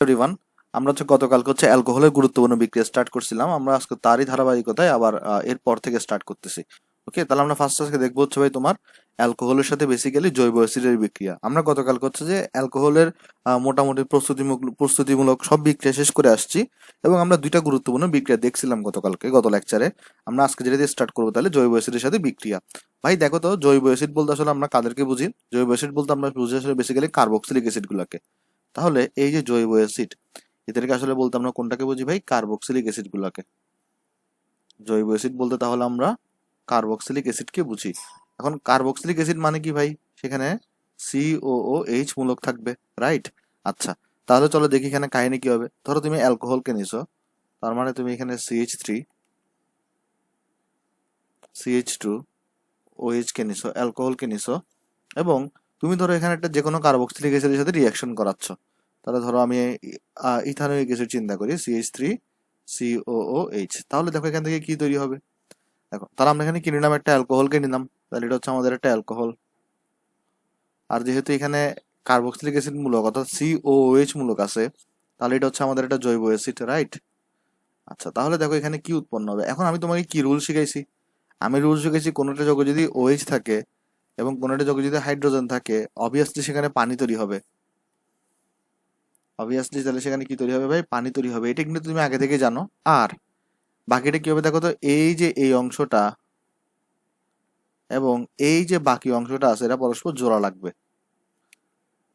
Everyone, আমরা গতকালকে অ্যালকোহলের গুরুত্বপূর্ণ বিক্রিয়া স্টার্ট করছিলাম। আমরা আজকে তারই ধারাবাহিকতায় আবার এরপর থেকে স্টার্ট করতেছি। ওকে, তাহলে আমরা ফার্স্ট আজকে দেখবো ভাই তোমার অ্যালকোহলের সাথে বেসিক্যালি জৈব অ্যাসিডের বিক্রিয়া। আমরা গতকালকে যে অ্যালকোহলের মোটামুটি প্রস্তুতিমূলক সব বিক্রিয়া শেষ করে আসছি, এবং আমরা দুইটা গুরুত্বপূর্ণ বিক্রিয়া দেখছিলাম গত লেকচারে। আমরা আজকে যেটা দিয়ে স্টার্ট করবো তাহলে জৈব অ্যাসিডের সাথে বিক্রিয়া। ভাই দেখো তো, জৈব অ্যাসিড বলতে আসলে আমরা কাদেরকে বুঝি? জৈব অ্যাসিড বলতে আমরা বুঝি আসলে বেসিক্যালি কার্বক্সিলিক অ্যাসিড গুলাকে। তাহলে এই যে জৈব অ্যাসিড, এদেরকে আসলে বলতে আমরা কোনটাকে বুঝি ভাই? কার্বক্সিলিক অ্যাসিড গুলাকে। জৈব অ্যাসিড বলতে তাহলে আমরা কার্বক্সিলিক অ্যাসিডকে বুঝি। এখন কার্বক্সিলিক অ্যাসিড মানে কি ভাই? সেখানে COOH মূলক থাকবে, রাইট? আচ্ছা, তাহলে চলো দেখি এখানে কাহিনী কি হবে। ধরো তুমি অ্যালকোহলকে নিছো, তার মানে তুমি এখানে CH3 CH2 OH কে নিছো, অ্যালকোহলকে নিছো, এবং তুমি ধরো এখানে একটা যে কোনো কার্বক্সিলিক অ্যাসিডের সাথে রিয়াকশন করাচ্ছ। তাহলে ধরো আমি ইথানোয়িক অ্যাসিড চিন্তা করি, CH3 COOH। তাহলে দেখো এখান থেকে কি তৈরি হবে। দেখো, তাহলে আমরা এখানে কি নিলাম? একটা অ্যালকোহলকে নিলাম, তাহলে এটা হচ্ছে আমাদের একটা অ্যালকোহল। আর যেহেতু এখানে কার্বক্সিলিক অ্যাসিড মূলক অর্থাৎ COOH মূলক আছে, তাহলে এটা হচ্ছে আমাদের একটা জৈব অ্যাসিড, রাইট? আচ্ছা, তাহলে দেখো এখানে কি উৎপন্ন হবে। এখন আমি তোমাকে কি রুল শিখাইছি? আমি রুল শিখাইছি কোনোটা যোগে যদি OH থাকে এবং কোনোটা যোগে যদি হাইড্রোজেন থাকে, অবভিয়াসলি সেখানে পানি তৈরি হবে। অবভিয়াসলি তাহলে সেখানে কি তৈরি হবে ভাই? পানি তৈরি হবে। এটা কিন্তু তুমি আগে থেকে জানো। আর বাকিটা কি হবে দেখো তো, এই যে এই অংশটা এবং এই যে বাকি অংশটা আছে, এটা পরস্পর জোড়া লাগবে।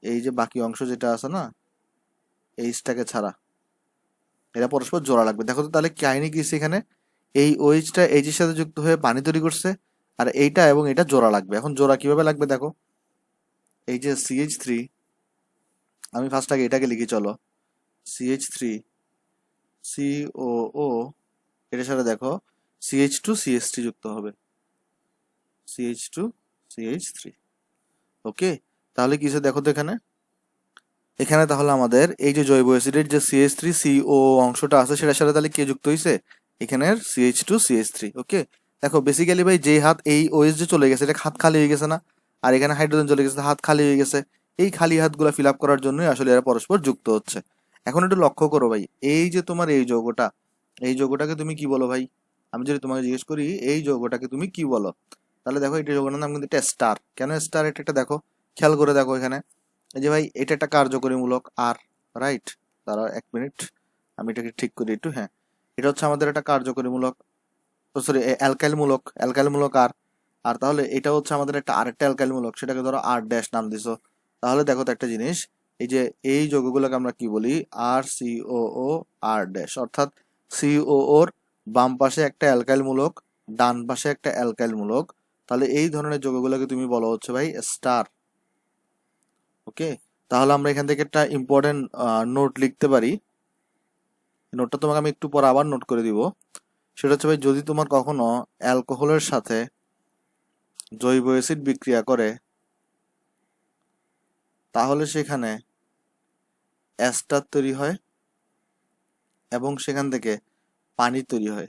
এই যে বাকি অংশ যেটা আছে না, এইচটাকে ছাড়া, এটা পরস্পর জোড়া লাগবে। দেখো তো তাহলে কাহিনী কি সেখানে? এই ওইচটা এইচের সাথে যুক্ত হয়ে পানি তৈরি করছে, আর এইটা এবং এটা জোড়া লাগবে। এখন জোড়া কিভাবে লাগবে দেখো, এই যে CH3, আমি ফার্স্ট আগে এটাকে লিখি চলো। CH3 COO, এটার সাথে দেখো CH2 CH3 যুক্ত হবে, CH2 CH3। ওকে, তাহলে কিসে দেখো তো এখানে, এখানে তাহলে আমাদের এই যে জৈব অ্যাসিডের যে CH3CO অংশটা আছে, সেটার সাথে তাহলে কে যুক্ত হয়েছে? এখানের CH2 CH3। ওকে, দেখো বেসিক্যালি ভাই যে হাত এই OH যে চলে গেছে, এটা হাত খালি হয়ে গেছে না? আর এখানে হাইড্রোজেন চলে গেছে, হাত খালি হয়ে গেছে। এই খালি হাতগুলো ফিল আপ করার জন্যই আসলে এরা পরস্পর যুক্ত হচ্ছে। এখন একটু লক্ষ্য করো ভাই, এই যে তোমার এই যৌগটা, এই যৌগটাকে তুমি কি বলো ভাই? আমি যদি তোমাকে জিজ্ঞেস করি এই যৌগটাকে তুমি কি বলো, তাহলে দেখো এটা যৌগটার নাম কিন্তু এটা স্টার। কেন স্টার? এটা একটা দেখো, খেয়াল করে দেখো এখানে, এই যে ভাই এটা একটা কার্যকরীমূলক আর, রাইট? দাঁড়াও 1 মিনিট, আমি এটাকে ঠিক করি একটু। হ্যাঁ, এটা হচ্ছে আমাদের একটা কার্যকরীমূলক, সরি অ্যালকাইলমূলক আর। আর তাহলে এটা হচ্ছে আমাদের একটা আরেকটা অ্যালকাইলমূলক, সেটাকে ধরো R ড্যাশ নাম দিছো। তাহলে দেখো তো একটা জিনিস, এই যে এই যৌগগুলোকে আমরা কি বলি? RCOO R ড্যাশ, অর্থাৎ COOর বাম পাশে একটা অ্যালকাইলমূলক, ডান পাশে একটা অ্যালকাইলমূলক। তাহলে এই ধরনের যৌগগুলোকে তুমি বলো হচ্ছে ভাই স্টার। ওকে, তাহলে আমরা এখান থেকে একটা ইম্পর্টেন্ট নোট লিখতে পারি। নোটটা তোমাকে আমি একটু পর আবার নোট করে দিব। সেটা হচ্ছে ভাই, যদি তোমার কখনো অ্যালকোহলের সাথে জৈব অ্যাসিড বিক্রিয়া করে, তাহলে সেখানে অ্যাস্টার তৈরি হয় এবং সেখান থেকে পানি তৈরি হয়।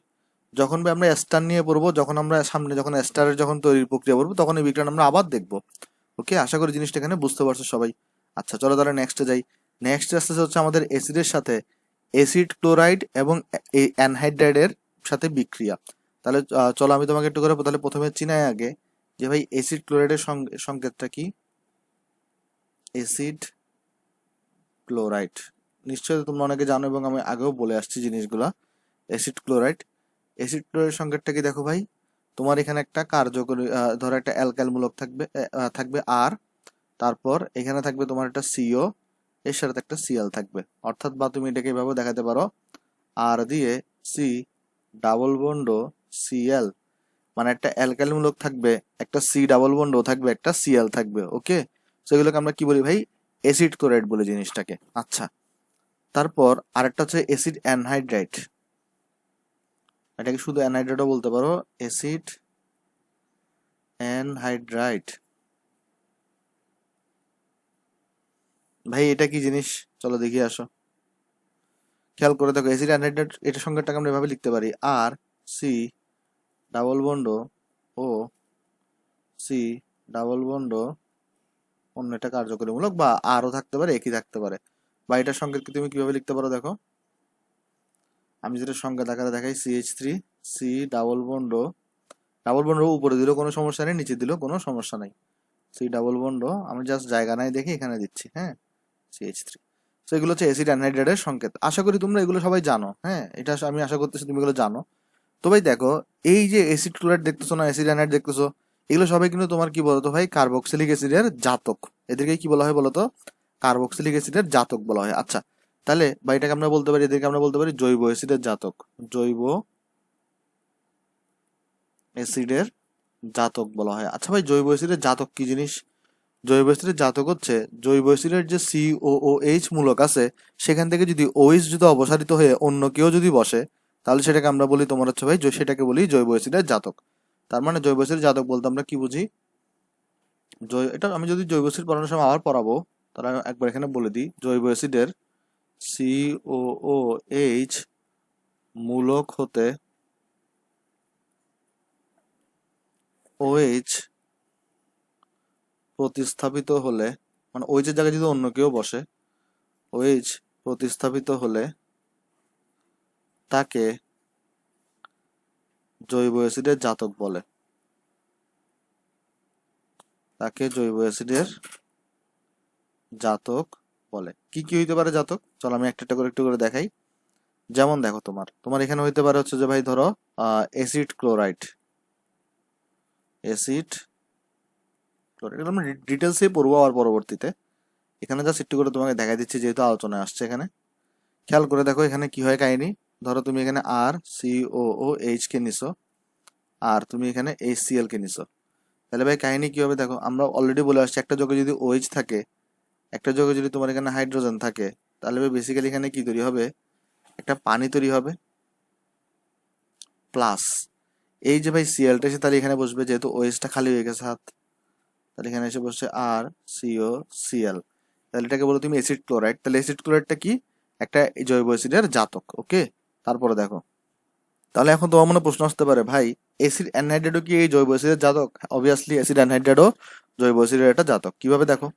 যখন ভাই আমরা অ্যাস্টার নিয়ে পড়বো, যখন আমরা সামনে যখন অ্যাস্টারের যখন তৈরির প্রক্রিয়া পড়বো, তখন এই বিক্রিয়াটা আমরা আবার দেখবো। ওকে, আশা করি জিনিসটা এখানে বুঝতে পারছো সবাই। আচ্ছা চলো তাহলে নেক্সটে যাই। নেক্সট আসতেছে হচ্ছে আমাদের অ্যাসিডের সাথে অ্যাসিড ক্লোরাইড এবং এই অ্যানহাইড্রাইডের সাথে বিক্রিয়া। তাহলে চলো আমি তোমাকে একটু করে তাহলে প্রথমে চিনাই আগে, যে ভাই অ্যাসিড ক্লোরাইডের সংকেতটা কি? অ্যাসিড ক্লোরাইড নিশ্চয়ই তোমরা অনেকে জানো এবং আমি আগেও বলে আসছি জিনিসগুলা। অ্যাসিড ক্লোরাইড, অ্যাসিড ক্লোরাইড সংকেতটা কি দেখো ভাই, তোমার এখানে একটা কার্যকরী ধরো একটা অ্যালকাইল মূলক থাকবে আর, তারপর এখানে থাকবে তোমার একটা CO, এর সাথে একটা Cl থাকবে। অর্থাৎ বা তুমি এটাকে এভাবে দেখাতে পারো, আর দিয়ে সি ডাবল বন্ড Cl, মানে একটা অ্যালকাইল মূলক থাকবে, একটা C ডাবল বন্ড থাকবে, একটা Cl থাকবে। ওকে, সেগুলোকে আমরা কি বলি ভাই? অ্যাসিড ক্লোরাইড বলে জিনিসটাকে। আচ্ছা, তারপর আরেকটা হচ্ছে অ্যাসিড অ্যানহাইড্রাইড। এটাকে শুধু অ্যানহাইড্রাইডও বলতে পারো, অ্যাসিড অ্যানহাইড্রাইড। ভাই এটা কি জিনিস? চলো দেখি আসো, খেয়াল করে দেখো অ্যাসিড অ্যানহাইড্রাইড এটার সংকেতটাকে আমরা এভাবে লিখতে পারি, আর সি ডাবল বন্ড ও সি ডাবল বন্ড, অন্য একটা কার্যকরীমূলক বা আরও থাকতে পারে, একই থাকতে পারে। বা এটার সংকেতকে তুমি কিভাবে লিখতে পারো দেখো, আমি যেটা সংকেত আকারে দেখাই, CH3 সি ডাবল বন্ড উপরে দিলেও কোনো সমস্যা নেই, নিচে দিলেও কোনো সমস্যা নাই। সি ডাবল বন্ড আমি জাস্ট জায়গা নাই দেখে এখানে দিচ্ছি, হ্যাঁ, CH3। তো এগুলো হচ্ছে অ্যাসিড অ্যানহাইড্রাইডের সংকেত। আশা করি তোমরা এগুলো সবাই জানো, হ্যাঁ, এটা আমি আশা করতেছি তুমি এগুলো জানো। তো ভাই দেখো, এই যে অ্যাসিড ক্লোরাইড দেখতেছো না, অ্যাসিড অ্যানহাইড দেখতেছো, এগুলো সবাই কিন্তু তোমার কি বলতো ভাই, কার্বক্সিলিক অ্যাসিডের জাতক। এদেরকে কি বলা হয় বলতো, কার্বক্সিলিক অ্যাসিডের জাতক বলা হয়। আচ্ছা, তাহলে বা এটাকে আমরা বলতে পারি, এদেরকে আমরা বলতে পারি জৈব অ্যাসিডের জাতক। জৈব অ্যাসিডের জাতক বলা হয়। আচ্ছা ভাই, জৈব অ্যাসিডের জাতক কি জিনিস? জৈব অ্যাসিডের জাতক হচ্ছে জৈব অ্যাসিডের যে COOH মূলক আছে, সেখান থেকে যদি OH যদি অপসারিত হয়ে অন্য কেউ যদি বসে, তাহলে সেটাকে আমরা বলি তোমার হচ্ছে ভাই, সেটাকে বলি জৈব অ্যাসিডের জাতক। তার মানে জৈব অ্যাসিডের জাতক বলতে আমরা কি বুঝি? এটা আমি যদি জৈব অ্যাসিড পড়ানোর সময় আবার পড়াবো, তাহলে আমি একবার এখানে বলে দিই, জৈব অ্যাসিডের COOH মূলক হতে OH প্রতিস্থাপিত হলে, মানে OH এর জায়গায় যদি অন্য কেউ বসে, OH প্রতিস্থাপিত হলে তাকে জৈব অ্যাসিডের জাতক বলে। তাকে জৈব অ্যাসিডের জাতক বলে। কি কি হইতে পারে জাতক? চলো আমি একটা করে একটু করে দেখাই। যেমন দেখো, তোমার এখানে হইতে পারে হচ্ছে যে ভাই ধরো অ্যাসিড ক্লোরাইড, অ্যাসিড ক্লোরাইড, এগুলো আমরা ডিটেলসে পড়বো আর পরবর্তীতে। এখানে জাস্ট একটু করে তোমাকে দেখাই দিচ্ছি, যেহেতু আলোচনায় আসছে এখানে। খেয়াল করে দেখো এখানে কি হয় কাহিনী। ধরো তুমি এখানে RCOOH কে নিছো, আর তুমি এখানে HCl কে নিছো। তাহলে ভাই কাহিনী কি হবে দেখো, আমরা অলরেডি বলে আসছি, একটা যৌগে যদি OH থাকে, একটা যৌগে যদি তোমার এখানে হাইড্রোজেন থাকে, তাহলে ভাই বেসিক্যালি এখানে কি তৈরি হবে, একটা পানি তৈরি হবে। প্লাস এই যে ভাই সিএলটা এসে তাহলে এখানে বসবে, যেহেতু ওএইচটা খালি হয়ে গেছে হাত, তাহলে এখানে এসে বসছে RCOCl। তাহলে এটাকে বলো তুমি অ্যাসিড ক্লোরাইড। তাহলে অ্যাসিড ক্লোরাইডটা কি, একটা জৈব অ্যাসিডের জাতক। ওকে, তারপরে দেখো, তাহলে এখন তোমার মনে প্রশ্ন আসতে পারে, ভাই অ্যাসিড অ্যানহাইড্রাইডও কি এই জৈব অ্যাসিডের জাতক? অবভিয়াসলি অ্যাসিড অ্যানহাইড্রাইডও জৈব অ্যাসিডের একটা জাতক। কিভাবে দেখো,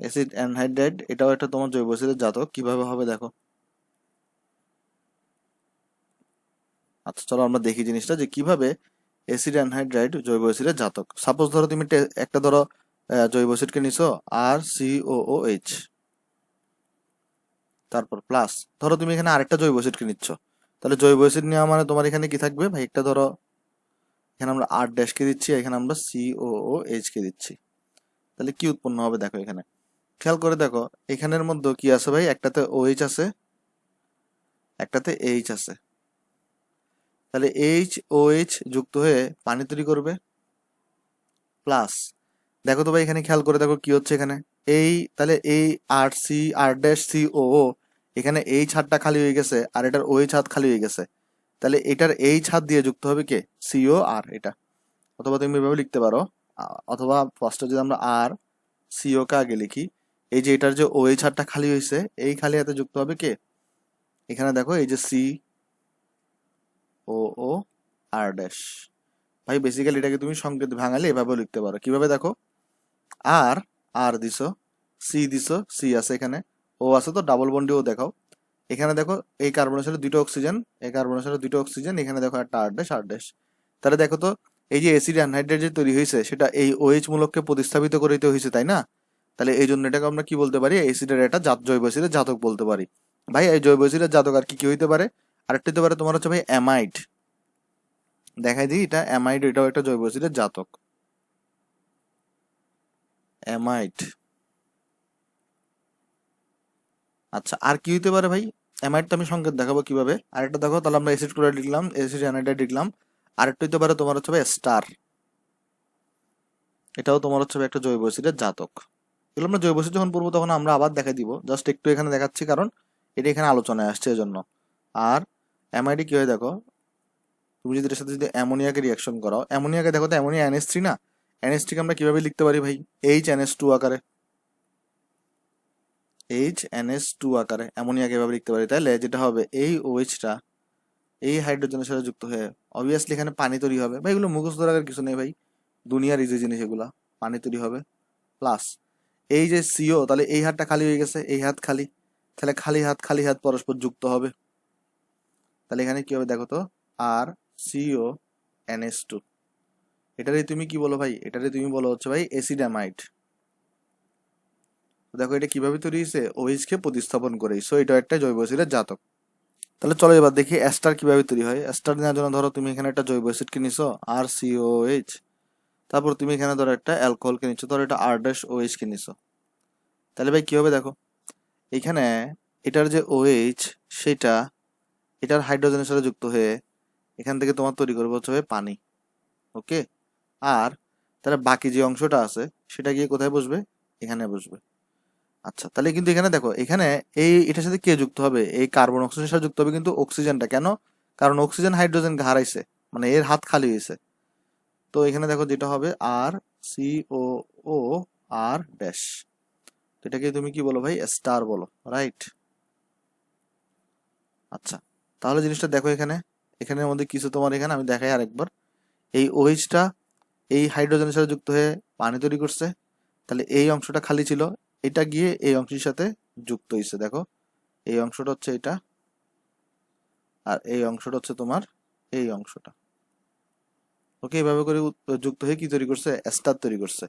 অ্যাসিড অ্যানহাইড্রাইড এটাও একটা তোমার জৈব অ্যাসিডের জাতক। কিভাবে হবে দেখো। আচ্ছা চলো আমরা দেখি জিনিসটা, যে কিভাবে অ্যাসিড অ্যানহাইড্রাইড জৈব অ্যাসিডের জাতক। সাপোজ ধরো তুমি একটা ধরো জৈব অ্যাসিডকে নিছো RCOOH, তারপর প্লাস ধরো তুমি এখানে আরেকটা জৈব অ্যাসিডকে নিচ্ছ। তাহলে জৈব অ্যাসিড নেওয়া মানে তোমার এখানে কি থাকবে ভাই, একটা ধরো এখানে আমরা R' কে দিচ্ছি, এখানে আমরা COOH কে দিচ্ছি। তাহলে কি উৎপন্ন হবে দেখো এখানে, খেয়াল করে দেখো এখানের মধ্যে কি আছে ভাই, একটাতে OH আছে, একটাতে H আছে। তাহলে HOH যুক্ত হয়ে পানি তৈরি করবে। প্লাস দেখো তো ভাই এখানে খেয়াল করে দেখো কি হচ্ছে এখানে, তাহলে এই R', CO, এখানে H হাতটা খালি হয়ে গেছে, আর এটার OH হাত খালি হয়ে গেছে। তাহলে এটার H হাত দিয়ে যুক্ত হবে কে, COR এটা। অথবা তুমি এভাবে লিখতে পারো, অথবা ফার্স্টে যদি আমরা RCO কে আগে লিখি, এই যে এটার যে OH হাতটা খালি হয়েছে, এই খালি হাতে যুক্ত হবে কে, এখানে দেখো এই যে COOR'। ভাই বেসিক্যালি এটাকে তুমি সংকেত ভাঙালে এভাবেও লিখতে পারো। কিভাবে দেখো, আর আর দিছো, সি দিছো, সি আছে এখানে, ও আছে, তো ডাবল বন্ডে ও দেখাও। এখানে দেখো এই কার্বনের সাথে দুটো অক্সিজেন, এই কার্বনের সাথে দুটো অক্সিজেন, এখানে দেখো একটা আর ড্যাশ। তাহলে দেখো তো এই যে অ্যাসিড অ্যানহাইড্রাইড যে তৈরি হয়েছে, সেটা এই OH মূলককে প্রতিস্থাপিত করিতে হয়েছে, তাই না? তাহলে এই জন্য এটাকে আমরা কি বলতে পারি, অ্যাসিডের একটা জৈব অ্যাসিডের জাতক বলতে পারি। ভাই এই জৈব অ্যাসিডের জাতক আর কি কি হইতে পারে? আরেকটা হইতে পারে তোমার হচ্ছে ভাই অ্যামাইড। দেখাই দিই, এটা অ্যামাইড, এটাও একটা জৈব অ্যাসিডের জাতক, অ্যামাইড। আচ্ছা আর কি হইতে পারে ভাই, অ্যামাইড তো আমি সংকেত দেখাবো কিভাবে। আরেকটা দেখো, তাহলে আমরা অ্যাসিড ক্লোরাইড লিখলাম, অ্যাসিড অ্যানাইডাইড লিখলাম। আরেকটা হইতে পারে তোমার হচ্ছে ভাই স্টার, এটাও তোমার হচ্ছে ভাই একটা জৈব অ্যাসিডের জাতক। এগুলো আমরা জৈব অ্যাসিড যখন পড়বো তখন আমরা আবার দেখাই দিব, জাস্ট একটু এখানে দেখাচ্ছি কারণ এটা এখানে আলোচনায় আসছে এজন্য। আর অ্যামাইডে কি হয় দেখো, তুমি যদি এর সাথে যদি অ্যামোনিয়াকে রিয়াকশন করাও, অ্যামোনিয়াকে দেখো তো অ্যামোনিয়া NH3 না, NH3 কে আমরা কিভাবে লিখতে পারি ভাই, HNH2 আকারে, HNH2 আকারে অ্যামোনিয়াকে এভাবে লিখতে পারি। তাহলে যেটা হবে, এই OH-টা এই হাইড্রোজেনের সাথে যুক্ত হয়ে অবভিয়াসলি এখানে পানি তৈরি হবে। ভাই এগুলো মুখস্থ রাখার কিছু নেই ভাই, দুনিয়ার ইজি জিনিস এগুলা। পানি তৈরি হবে, প্লাস এই যে সিও, তাহলে এই হাতটা খালি হয়ে গেছে, এই হাত খালি, তাহলে খালি হাত পরস্পর যুক্ত হবে। তাহলে এখানে কি হবে দেখো তো, আর সিও NH2, এটারে তুমি কি বলো ভাই, এটারে তুমি বলো হচ্ছে ভাই অ্যাসিডামাইড। দেখো এটা কিভাবে তৈরি হয়েছে, OH কে প্রতিস্থাপন করে, সো এটা একটা জৈব অ্যাসিডের জাতক। তাহলে চলো এবার দেখি অ্যাস্টার কিভাবে তৈরি হয়। অ্যাস্টার নেওয়ার জন্য ধরো তুমি এখানে একটা জৈব অ্যাসিডকে নিছো RCOH, তারপর তুমি এখানে ধরো একটা অ্যালকোহলকে নিচ্ছ, ধরো এটা R-OH কে নিছো। তাহলে ভাই কি হবে দেখো, এখানে এটার যে OH সেটা এটার হাইড্রোজেনের সাথে যুক্ত হয়ে এখান থেকে তোমার তৈরি করবে হচ্ছে ভাই পানি। ওকে, আর তাহলে বাকি যে অংশটা আছে সেটা গিয়ে কোথায় বসবে, এখানে বসবে। আচ্ছা, তাহলে কিন্তু এখানে দেখো, এখানে এটার সাথে কে যুক্ত হবে, এই কার্বন অক্সিজেনের সাথে যুক্ত হবে কিন্তু অক্সিজেনটা। কেন? কারণ অক্সিজেন হাইড্রোজেনকে হারাইছে, মানে এর হাত খালি হয়েছে। তো এখানে দেখো যেটা হবে RCOO R ড্যাশ, এটাকে তুমি কি বলো ভাই, স্টার বলো, রাইট? আচ্ছা, তাহলে জিনিসটা দেখো এখানে, এখানের মধ্যে কিছু তোমার এখানে আমি দেখাই আরেকবার। এই OH-টা এই হাইড্রোজেনের সাথে যুক্ত হয়ে পানি তৈরি করছে, তাহলে এই অংশটা খালি ছিল, এটা গিয়ে এই অংশের সাথে যুক্ত হয়েছে। দেখো এই অংশটা হচ্ছে এটা, আর এই অংশটা হচ্ছে তোমার এই অংশটা। ওকে, এইভাবে করে যুক্ত হয়ে কি তৈরি করছে, এস্টার তৈরি করছে।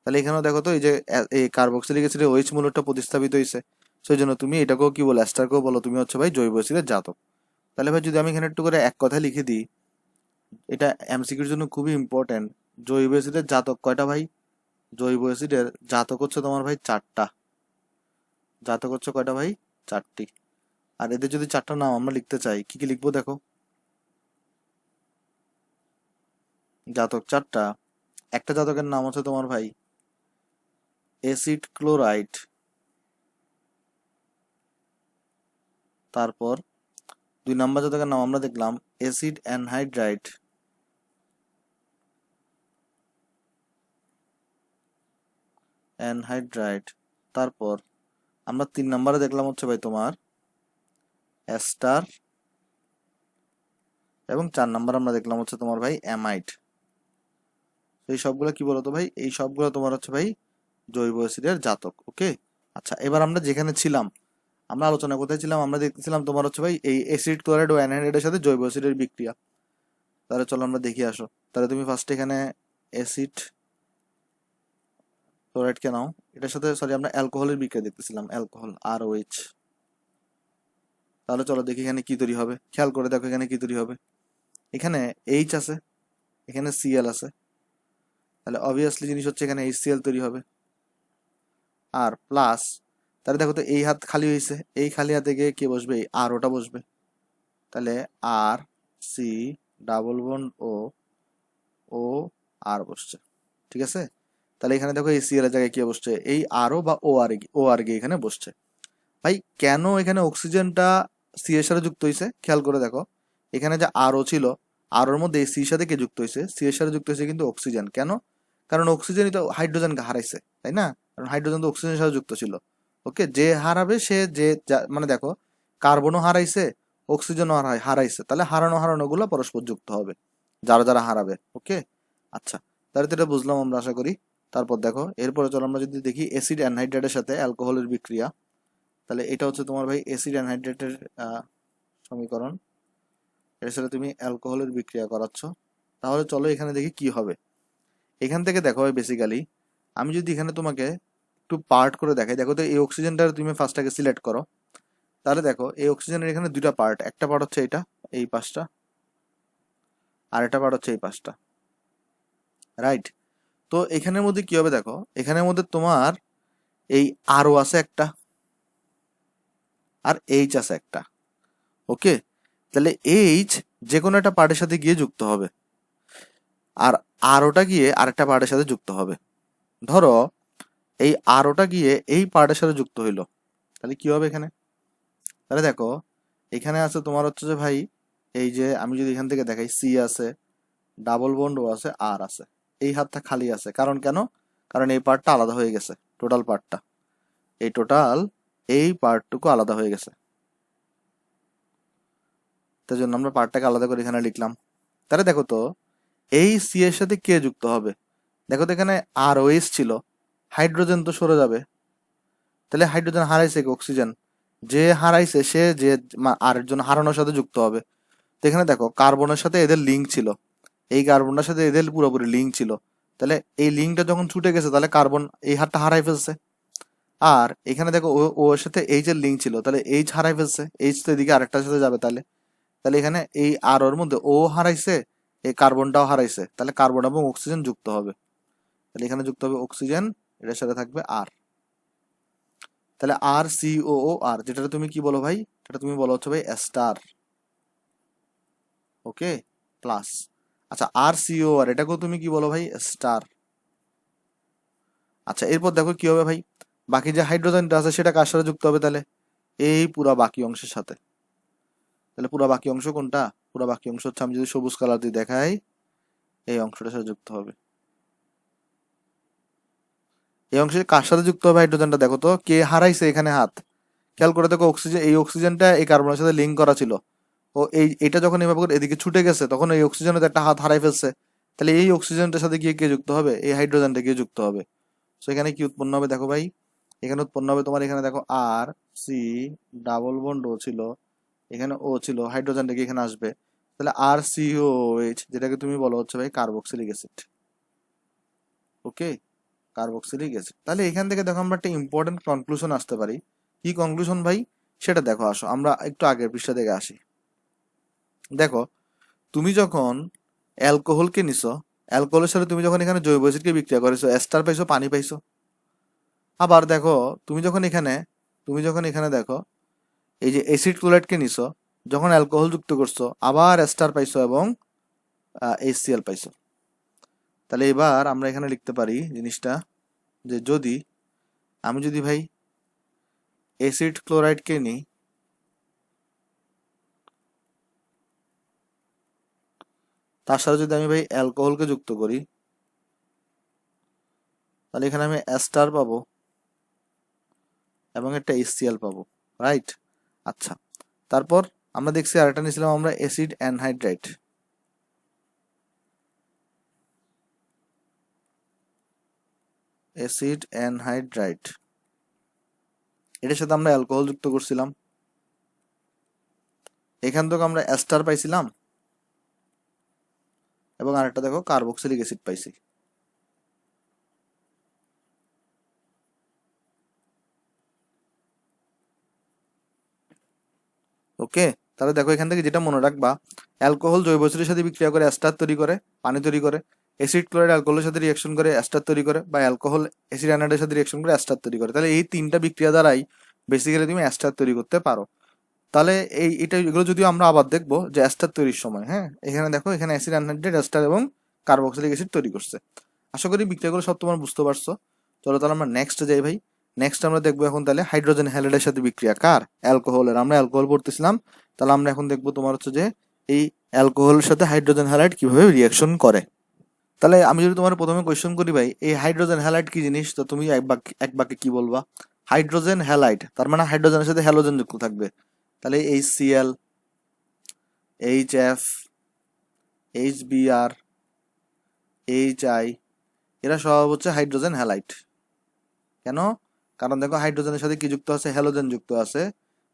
তাহলে এখানেও দেখো তো, এই যে এই কার্বক্সিলিক অ্যাসিডের OH মূলকটা প্রতিস্থাপিত হয়েছে, সেই জন্য তুমি এটাকেও কি বলো, এস্টারকেও বলো তুমি হচ্ছে ভাই জৈব অ্যাসিডের জাতক। তাহলে ভাই যদি আমি এখানে একটু করে এক কথায় লিখে দিই, এটা MCQর জন্য খুবই ইম্পর্টেন্ট। জৈব অ্যাসিডের জাতক কয়টা ভাই, জৈব অ্যাসিডের জাতক হচ্ছে তোমার ভাই 4টা। জাতক হচ্ছে কয়টা ভাই, 4টি। আর এদের যদি 4টা নাম আমরা লিখতে চাই, কি কি লিখবো দেখো, জাতক 4টা। একটা জাতকের নাম হচ্ছে তোমার ভাই অ্যাসিড ক্লোরাইড, তারপর 2 নম্বর জাতকের নাম আমরা দেখলাম অ্যাসিড অ্যানহাইড্রাইড, অ্যানহাইড্রাইড। তারপর আমরা 3 নম্বরে দেখলাম হচ্ছে ভাই তোমার অ্যাস্টার, এবং 4 নম্বর আমরা দেখলাম হচ্ছে তোমার ভাই অ্যামাইড। এই সবগুলো কি বলতো ভাই, এই সবগুলো তোমার হচ্ছে ভাই জৈব অ্যাসিডের জাতক। ওকে, আচ্ছা এবার আমরা যেখানে ছিলাম, আমরা আলোচনা কোথায় ছিলাম, আমরা দেখতেছিলাম তোমার হচ্ছে ভাই এই অ্যাসিড ক্লোরাইড ও অ্যানহাইড্রাইডের সাথে জৈব অ্যাসিডের বিক্রিয়া। তাহলে চলো আমরা দেখি আসো। তাহলে তুমি ফার্স্ট এখানে অ্যাসিড ক্লোরাইড কে নাও, এটার সাথে সরি আমরা অ্যালকোহলের বিক্রিয়া দেখতেছিলাম, অ্যালকোহল ROH। তাহলে চলো দেখি এখানে কি তৈরি হবে, খেয়াল করে দেখো এখানে কি তৈরি হবে। এখানে H আছে, এখানে Cl আছে, তাহলে অবভিয়াসলি জিনিস হচ্ছে এখানে HCl তৈরি হবে। আর প্লাস, তাহলে দেখো তো এই হাত খালি হয়েছে, এই খালি হাতে গিয়ে কে বসবে, এই RO-টা বসবে। তাহলে RC≡ বসছে, ঠিক আছে? তাহলে এখানে দেখো এই Cl এর জায়গায় কি বসছে, এই RO বা OR গিয়ে এখানে বসছে। ভাই কেন এখানে অক্সিজেনটা সি এর সাথে যুক্ত হয়েছে, খেয়াল করে দেখো, এখানে যে আরও ছিল, আরোর মধ্যে সি এর সাথে কে যুক্ত হয়েছে, সি এর সাথে যুক্ত হয়েছে কিন্তু অক্সিজেন। কেন? কারণ অক্সিজেনই তো হাইড্রোজেনকে হারাইছে, তাই না? কারণ হাইড্রোজেন তো অক্সিজেনের সাথে যুক্ত ছিল। ওকে, যে হারাবে সে মানে দেখো, কার্বনও হারাইছে, অক্সিজেনও হারাইছে, তাহলে হারানো গুলো পরস্পর যুক্ত হবে, যারা যারা হারাবে। ওকে, আচ্ছা, তাহলে তো এটা বুঝলাম আমরা, আশা করি। তারপর দেখো এরপরে চলো আমরা যদি দেখি অ্যাসিড অ্যানহাইড্রাইডের সাথে অ্যালকোহলের বিক্রিয়া। তাহলে এটা হচ্ছে তোমার ভাই অ্যাসিড অ্যানহাইড্রেটের সমীকরণ, এর সাথে তুমি অ্যালকোহলের বিক্রিয়া করাচ্ছ। তাহলে চলো এখানে দেখি কি হবে। এখান থেকে দেখো বেসিক্যালি, আমি যদি এখানে তোমাকে একটু পার্ট করে দেখাই, দেখো তো এই অক্সিজেনটা তুমি ফার্স্ট আগে সিলেক্ট করো। তাহলে দেখো এই অক্সিজেনের এখানে 2টা পার্ট, একটা পার্ট হচ্ছে এটা, এই পাশটা, আর একটা পার্ট হচ্ছে এই পাশটা, রাইট? তো এখানের মধ্যে কি হবে দেখো, এখানের মধ্যে তোমার এই আরও আছে একটা, আর এইচ আছে একটা। ওকে, তাহলে এইচ যে কোনো একটা পার্টের সাথে গিয়ে যুক্ত হবে, আর আরওটা গিয়ে আরেকটা পার্টের সাথে যুক্ত হবে। ধরো এই আরওটা গিয়ে এই পার্টের সাথে যুক্ত হইলো, তাহলে কি হবে এখানে? তাহলে দেখো এখানে আছে তোমার হচ্ছে যে ভাই, এই যে আমি যদি এখান থেকে দেখাই, সি আছে, ডাবল বন্ড ও আছে, আর আছে, এই হাতটা খালি আছে। কারণ কেন? কারণ এই পার্টটা আলাদা হয়ে গেছে, টোটাল পার্টটা, এই পার্টটুকু আলাদা হয়ে গেছে, তাই জন্য আমরা পার্টটাকে আলাদা করে এখানে লিখলাম। তাহলে দেখো তো এই সি এর সাথে কে যুক্ত হবে, দেখো তো এখানে আর ওএস ছিল, হাইড্রোজেন তো সরে যাবে, তাহলে হাইড্রোজেন হারাইছে কি অক্সিজেন, যে হারাইছে সে যে আরেকজন হারানোর সাথে যুক্ত হবে। তো এখানে দেখো কার্বনের সাথে এদের লিঙ্ক ছিল, এই কার্বনটার সাথে এদের পুরোপুরি লিঙ্ক ছিল, তাহলে এই লিঙ্কটা যখন ছুটে গেছে তাহলে কার্বন এই হারটা হারাই ফেলছে। আর এখানে দেখো ওর সাথে এইচ এর লিঙ্ক ছিল, তাহলে এইচ হারাই ফেলছে, এইচ তো এদিকে আরেকটার সাথে যাবে, তাহলে তাহলে এখানে এই আর ওর মধ্যে ও হারাইছে, এই কার্বনটাও হারাইছে, তাহলে কার্বন এবং অক্সিজেন যুক্ত হবে, তাহলে এখানে যুক্ত হবে অক্সিজেন, এটার সাথে থাকবে আর, তাহলে আর সি ও ও আর, যেটা তুমি কি বলো ভাই, এটা তুমি বলো হচ্ছে ভাই স্টার। ওকে, প্লাস, আচ্ছা আর সি ও আর এটাকেও তুমি কি বলো ভাই, স্টার। আচ্ছা এরপর দেখো কি হবে ভাই, বাকি যে হাইড্রোজেনটা আছে সেটা কার সাথে যুক্ত হবে, তাহলে এই পুরা বাকি অংশের সাথে। তাহলে পুরা বাকি অংশ কোনটা, পুরা বাকি অংশ হচ্ছে, আমি যদি সবুজ কালার দিয়ে দেখাই, এই অংশটার সাথে যুক্ত হবে। এই অংশে কার সাথে যুক্ত হবে হাইড্রোজেনটা, দেখো তো কে হারাইছে এখানে হাত, খেয়াল করে দেখো অক্সিজেন, এই অক্সিজেনটা এই কার্বনের সাথে লিঙ্ক করা ছিল, ও এটা যখন এভাবে করে এদিকে ছুটে গেছে তখন এই অক্সিজেনের একটা হাত হারাই ফেলছে, তাহলে এই অক্সিজেনটার সাথে গিয়ে কে যুক্ত হবে, এই হাইড্রোজেনটা গিয়ে যুক্ত হবে। তো এখানে কি উৎপন্ন হবে দেখো ভাই, এখানে উৎপন্ন হবে তোমার, এখানে দেখো আর সি ডাবল বন্ড ও ছিল, এখানে ও ছিল, হাইড্রোজেনটা কি এখানে আসবে, তাহলে আর সি ও এইচ, যেটাকে তুমি বলো হচ্ছে ভাই কার্বক্সিলিক অ্যাসিড। ওকে, কার্বক্সিলিক অ্যাসিড। তাহলে এখান থেকে দেখো আমরা একটা ইম্পর্টেন্ট কনক্লুশন আসতে পারি। কি কনক্লুশন ভাই, সেটা দেখো, আসো আমরা একটু আগের পৃষ্ঠা থেকে আসি। দেখো তুমি যখন অ্যালকোহলকে নিছো, অ্যালকোহলের সাথে তুমি যখন এখানে জৈব অ্যাসিডকে বিক্রিয়া করেছো, এস্টার পাইছো, পানি পাইছো। আবার দেখো তুমি যখন এখানে দেখো এই যে অ্যাসিড ক্লোরাইডকে নিছো, যখন অ্যালকোহল যুক্ত করছো আবার এস্টার পাইছো এবং HCl পাইছো। তাহলে এবার আমরা এখানে লিখতে পারি জিনিসটা, যে আমি যদি ভাই অ্যাসিড ক্লোরাইডকে নিই, তার সাথে যদি আমি ভাই অ্যালকোহলকে যুক্ত করি, তাহলে এখানে আমি এস্টার পাবো এবং একটা HCl পাবো, রাইট। আচ্ছা, তারপর আমরা দেখছি আরেকটা নিয়েছিলাম আমরা অ্যাসিড অ্যানহাইড্রাইট, অ্যাসিড অ্যানহাইড্রাইট, এটার সাথে আমরা অ্যালকোহল যুক্ত করছিলাম, এখান থেকে আমরা এস্টার পাইছিলাম এবং আরেকটা দেখো কার্বক্সিলিক অ্যাসিড পাইছি। ওকে, তাহলে দেখো এখান থেকে যেটা মনে রাখবা, অ্যালকোহল জৈব অ্যাসিডের সাথে বিক্রিয়া করে এস্টার তৈরি করে, পানি তৈরি করে, অ্যাসিড ক্লোরাইড অ্যালকোহলের সাথে রিঅ্যাকশন করে এস্টার তৈরি করে, বা অ্যালকোহল অ্যাসিড অ্যানাইডের সাথে রিঅ্যাকশন করে এস্টার তৈরি করে। তাহলে এই তিনটা বিক্রিয়া দ্বারাই বেসিক্যালি তুমি এস্টার তৈরি করতে পারো। তাহলে এগুলো যদিও আমরা আবার দেখবো যে এস্টার তৈরির সময়, হ্যাঁ এখানে দেখো এখানে অ্যাসিড অ্যানহাইড্রাইট, এস্টার এবং কার্বক্সিলিক অ্যাসিড তৈরি করছে। আশা করি বিক্রিয়াগুলো সব তোমার বুঝতে পারছো। চলো তাহলে আমরা নেক্সট যাই ভাই। নেক্সট আমরা দেখবো এখন তাহলে হাইড্রোজেন হ্যালাইডের সাথে বিক্রিয়া কার, অ্যালকোহলের। আমরা অ্যালকোহল পড়তেছিলাম, তাহলে আমরা এখন দেখবো তোমার হচ্ছে যে এই অ্যালকোহলের সাথে হাইড্রোজেন হ্যালাইড কিভাবে রিয়াকশন করে। তাহলে আমি যদি তোমার প্রথমে কোয়েশ্চেন করি ভাই, এই হাইড্রোজেন হ্যালাইড কি জিনিস, তো তুমি এক বাক্যে কি বলবা, হাইড্রোজেন হ্যালাইড তার মানে হাইড্রোজেনের সাথে হ্যালোজেন যুক্ত থাকবে, তাহলে HCl, HF, HBr, HI, এরা সব হচ্ছে হাইড্রোজেন হ্যালাইড। কেন, কারণ দেখো হাইড্রোজেনের সাথে কি যুক্ত আছে, হ্যালোজেন যুক্ত আছে,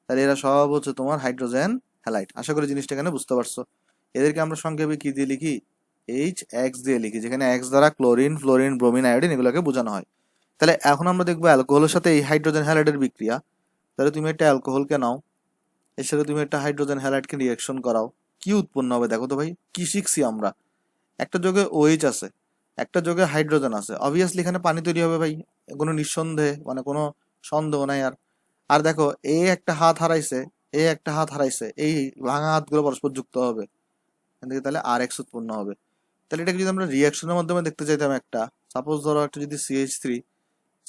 তাহলে এরা সব হচ্ছে তোমার হাইড্রোজেন হ্যালাইড। আশা করি জিনিসটা এখানে বুঝতে পারছো। এদেরকে আমরা সংক্ষেপে কি দিয়ে লিখি, HX দিয়ে লিখি, যেখানে X দ্বারা ক্লোরিন, ফ্লোরিন, ব্রোমিন, আয়োডিন এগুলোকে বোঝানো হয়। তাহলে এখন আমরা দেখবো অ্যালকোহলের সাথে এই হাইড্রোজেন হ্যালাইডের বিক্রিয়া। তাহলে তুমি একটা অ্যালকোহলকে নাও, এর সাথে তুমি একটা হাইড্রোজেন হ্যালাইডকে রিয়াকশন করাও, কি উৎপন্ন হবে দেখো তো ভাই। কি শিখছি আমরা, একটা যোগে OH আছে, একটা যোগে হাইড্রোজেন আছে, অবভিয়াসলি এখানে পানি তৈরি হবে ভাই, কোনো নিঃসন্দেহে, মানে কোনো সন্দেহ নাই। আর আর দেখো একটা হাত হারাইছে, একটা হাত হারাইছে, এই ভাঙা হাতগুলো পরস্পর যুক্ত হবে, এখান থেকে তাহলে RX উৎপন্ন হবে। তাহলে এটাকে যদি আমরা রিয়াকশনের মাধ্যমে দেখতে চাইতাম, একটা সাপোজ ধরো একটা যদি CH3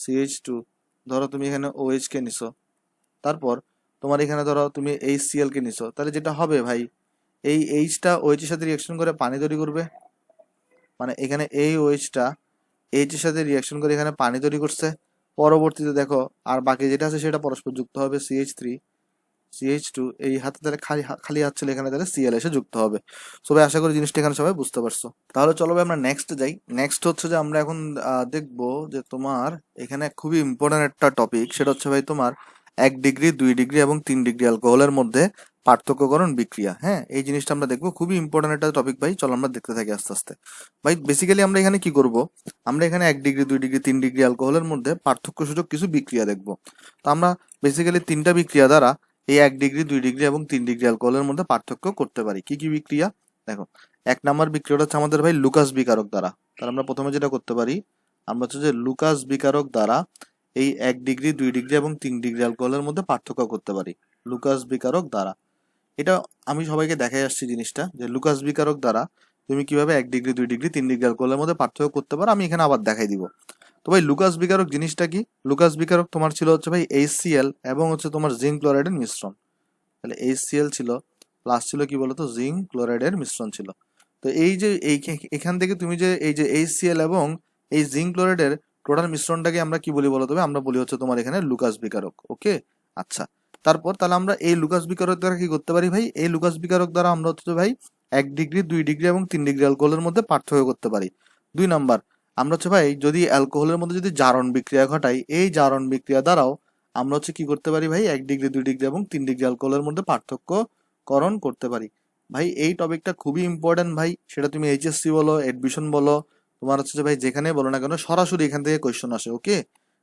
CH2, ধরো তুমি এখানে OH কে নিছো, তারপর তোমার এখানে ধরো তুমি HCl কে নিছো, তাহলে যেটা হবে ভাই, এই Hটা OH এর সাথে রিয়াকশন করে পানি তৈরি করবে, মানে এখানে এই OH-টা H এর সাথে রিয়াকশন করে এখানে পানি তৈরি করছে। পরবর্তীতে দেখো আর বাকি যেটা আছে সেটা পরস্পর যুক্ত হবে, CH3 CH2 এই হাতে তাহলে খালি খালি হাত ছিল, এখানে তাহলে Cl এসে যুক্ত হবে। সবাই আশা করি জিনিসটা এখানে সবাই বুঝতে পারছো। তাহলে চলো ভাই আমরা নেক্সট যাই। নেক্সট হচ্ছে যে আমরা এখন দেখবো যে তোমার এখানে খুবই ইম্পর্টেন্ট একটা টপিক, সেটা হচ্ছে ভাই তোমার 1 ডিগ্রি 2 ডিগ্রি এবং 3 ডিগ্রি অ্যালকোহলের মধ্যে পার্থক্যকরণ বিক্রিয়া। হ্যাঁ, এই জিনিসটা আমরা দেখবো, খুবই ইম্পর্টেন্ট একটা টপিক ভাই। চলো আমরা দেখতে থাকি আস্তে আস্তে। ভাই বেসিক্যালি আমরা এখানে কি করব, আমরা এখানে 1 ডিগ্রি 2 ডিগ্রি 3 ডিগ্রি অ্যালকোহলের মধ্যে পার্থক্যসূচক কিছু বিক্রিয়া দেখবো। তো আমরা বেসিক্যালি তিনটা বিক্রিয়া দ্বারা এই 1 ডিগ্রি 2 ডিগ্রি এবং 3 ডিগ্রি অ্যালকোহলের মধ্যে পার্থক্য করতে পারি। কি কি বিক্রিয়া দেখো। 1 নম্বর বিক্রিয়াটা হচ্ছে আমাদের ভাই লুকাস বিকারক দ্বারা। তাহলে আমরা প্রথমে যেটা করতে পারি, আমরা হচ্ছে যে লুকাস বিকারক দ্বারা এই 1 ডিগ্রি 2 ডিগ্রি এবং 3 ডিগ্রি অ্যালকোহলের মধ্যে পার্থক্য করতে পারি লুকাস বিকারক দ্বারা। এটা আমি সবাইকে দেখাই আসছি জিনিসটা, যে লুকাস বিকারক দ্বারা তুমি কিভাবে 1 ডিগ্রি 2 ডিগ্রি 3 ডিগ্রি অ্যালকোহলের মধ্যে পার্থক্য করতে পারো, আমি এখানে আবার দেখাই দিব। তো ভাই লুকাস বিকারক জিনিসটা কি? লুকাস বিকারক তোমার ছিল হচ্ছে ভাই HCl এবং হচ্ছে তোমার জিঙ্ক ক্লোরাইডের মিশ্রণ। তাহলে HCl ছিল, প্লাস ছিল কি বলতো, জিঙ্ক ক্লোরাইডের মিশ্রণ ছিল। তো এই যে এখান থেকে তুমি যে এই যে HCl এবং এই জিঙ্ক ক্লোরাইডের টোটাল মিশ্রণটাকে আমরা কি বলি বলো? তবে আমরা বলি হচ্ছে তোমার এখানে লুকাস বিকারক। ওকে, আচ্ছা। তারপর তাহলে আমরা এই লুকাস বিকারক দ্বারা কি করতে পারি ভাই? এই লুকাস বিকারক দ্বারা আমরা হচ্ছে ভাই 1 ডিগ্রি 2 ডিগ্রি এবং 3 ডিগ্রি অ্যালকোহলের মধ্যে পার্থক্য করতে পারি। 2 নাম্বার, আমরা হচ্ছে ভাই যদি অ্যালকোহলের মধ্যে যদি জারণ বিক্রিয়া ঘটাই, এই জারণ বিক্রিয়া দ্বারাও আমরা হচ্ছে কি করতে পারি ভাই? 1 ডিগ্রি 2 ডিগ্রি এবং 3 ডিগ্রি অ্যালকোহলের মধ্যে পার্থক্য করণ করতে পারি। ভাই এই টপিকটা খুবই ইম্পর্টেন্ট ভাই, সেটা তুমি HSC বলো, এডমিশন বলো, তোমার হচ্ছে যে ভাই যেখানে বলো না কেন, সরাসরি এখান থেকে কোয়েশ্চন আসে। ওকে,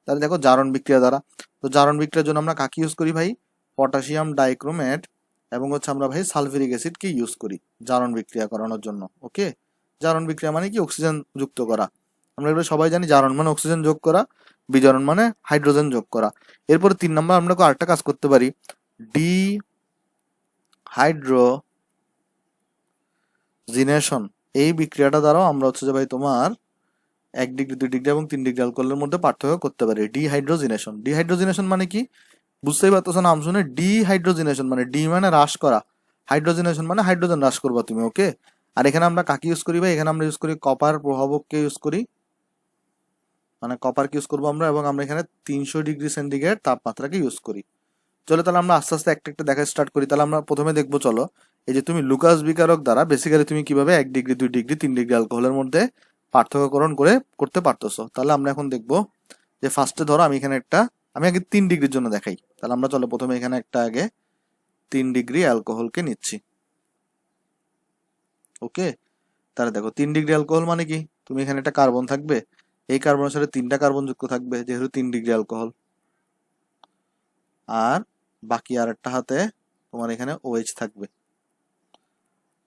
তাহলে দেখো জারণ বিক্রিয়া দ্বারা, তো জারণ বিক্রিয়ার জন্য আমরা কাকে ইউজ করি ভাই? পটাশিয়াম ডাইক্রোমেট এবং হচ্ছে আমরা ভাই সালফিউরিক অ্যাসিডকে ইউজ করি জারণ বিক্রিয়া করানোর জন্য। ওকে, জারণ বিক্রিয়া মানে কি? অক্সিজেন যুক্ত করা। আমরা এগুলো সবাই জানি, জারণ মানে অক্সিজেন যোগ করা, বিজারণ মানে হাইড্রোজেন যোগ করা। এরপরে 3 নম্বর আমরা আরেকটা কাজ করতে পারি, ডি হাইড্রোজিনেশন। এই বিক্রিয়াটা দ্বারাও আমরা হচ্ছে যে ভাই তোমার 1 ডিগ্রি 2 ডিগ্রি এবং 3 ডিগ্রি অ্যালকোহলের মধ্যে পার্থক্য করতে পারি। ডিহাইড্রোজিনেশন। ডিহাইড্রোজিনেশন মানে কি? বুঝতেই পারতেছো নাম শুনে, ডিহাইড্রোজিনেশন মানে ডি মানে হ্রাস করা, হাইড্রোজিনেশন মানে হাইড্রোজেন হ্রাস করবা তুমি। ওকে, আর এখানে আমরা কাকে ইউজ করি ভাই? এখানে আমরা ইউজ করি কপার প্রভাবককে ইউজ করি, মানে কপারকে ইউজ করবো আমরা, এবং আমরা এখানে 300 ডিগ্রি সেন্টিগ্রেড তাপমাত্রাকে ইউজ করি। চলো তাহলে আমরা আস্তে আস্তে একটা একটা দেখা স্টার্ট করি। তাহলে আমরা প্রথমে দেখবো, চলো, এই যে তুমি লুকাস বিকারক দ্বারা বেসিক্যালি তুমি কিভাবে 1 ডিগ্রি 2 ডিগ্রি 3 ডিগ্রি অ্যালকোহলের মধ্যে পার্থক্যকরণ করে করতে পারতেছো। তাহলে আমরা এখন দেখবো যে ফার্স্টে ধরো আমি আগে 3 ডিগ্রির জন্য দেখাই। তাহলে আমরা চলো প্রথমে এখানে একটা আগে 3 ডিগ্রি অ্যালকোহলকে নিচ্ছি। ওকে, তাহলে দেখো 3 ডিগ্রি অ্যালকোহল মানে কি? তুমি এখানে একটা কার্বন থাকবে, এই কার্বনের সাথে 3টা কার্বন যুক্ত থাকবে, যেহেতু 3 ডিগ্রি অ্যালকোহল। আর বাকি আর একটা হাতে তোমার এখানে OH থাকবে।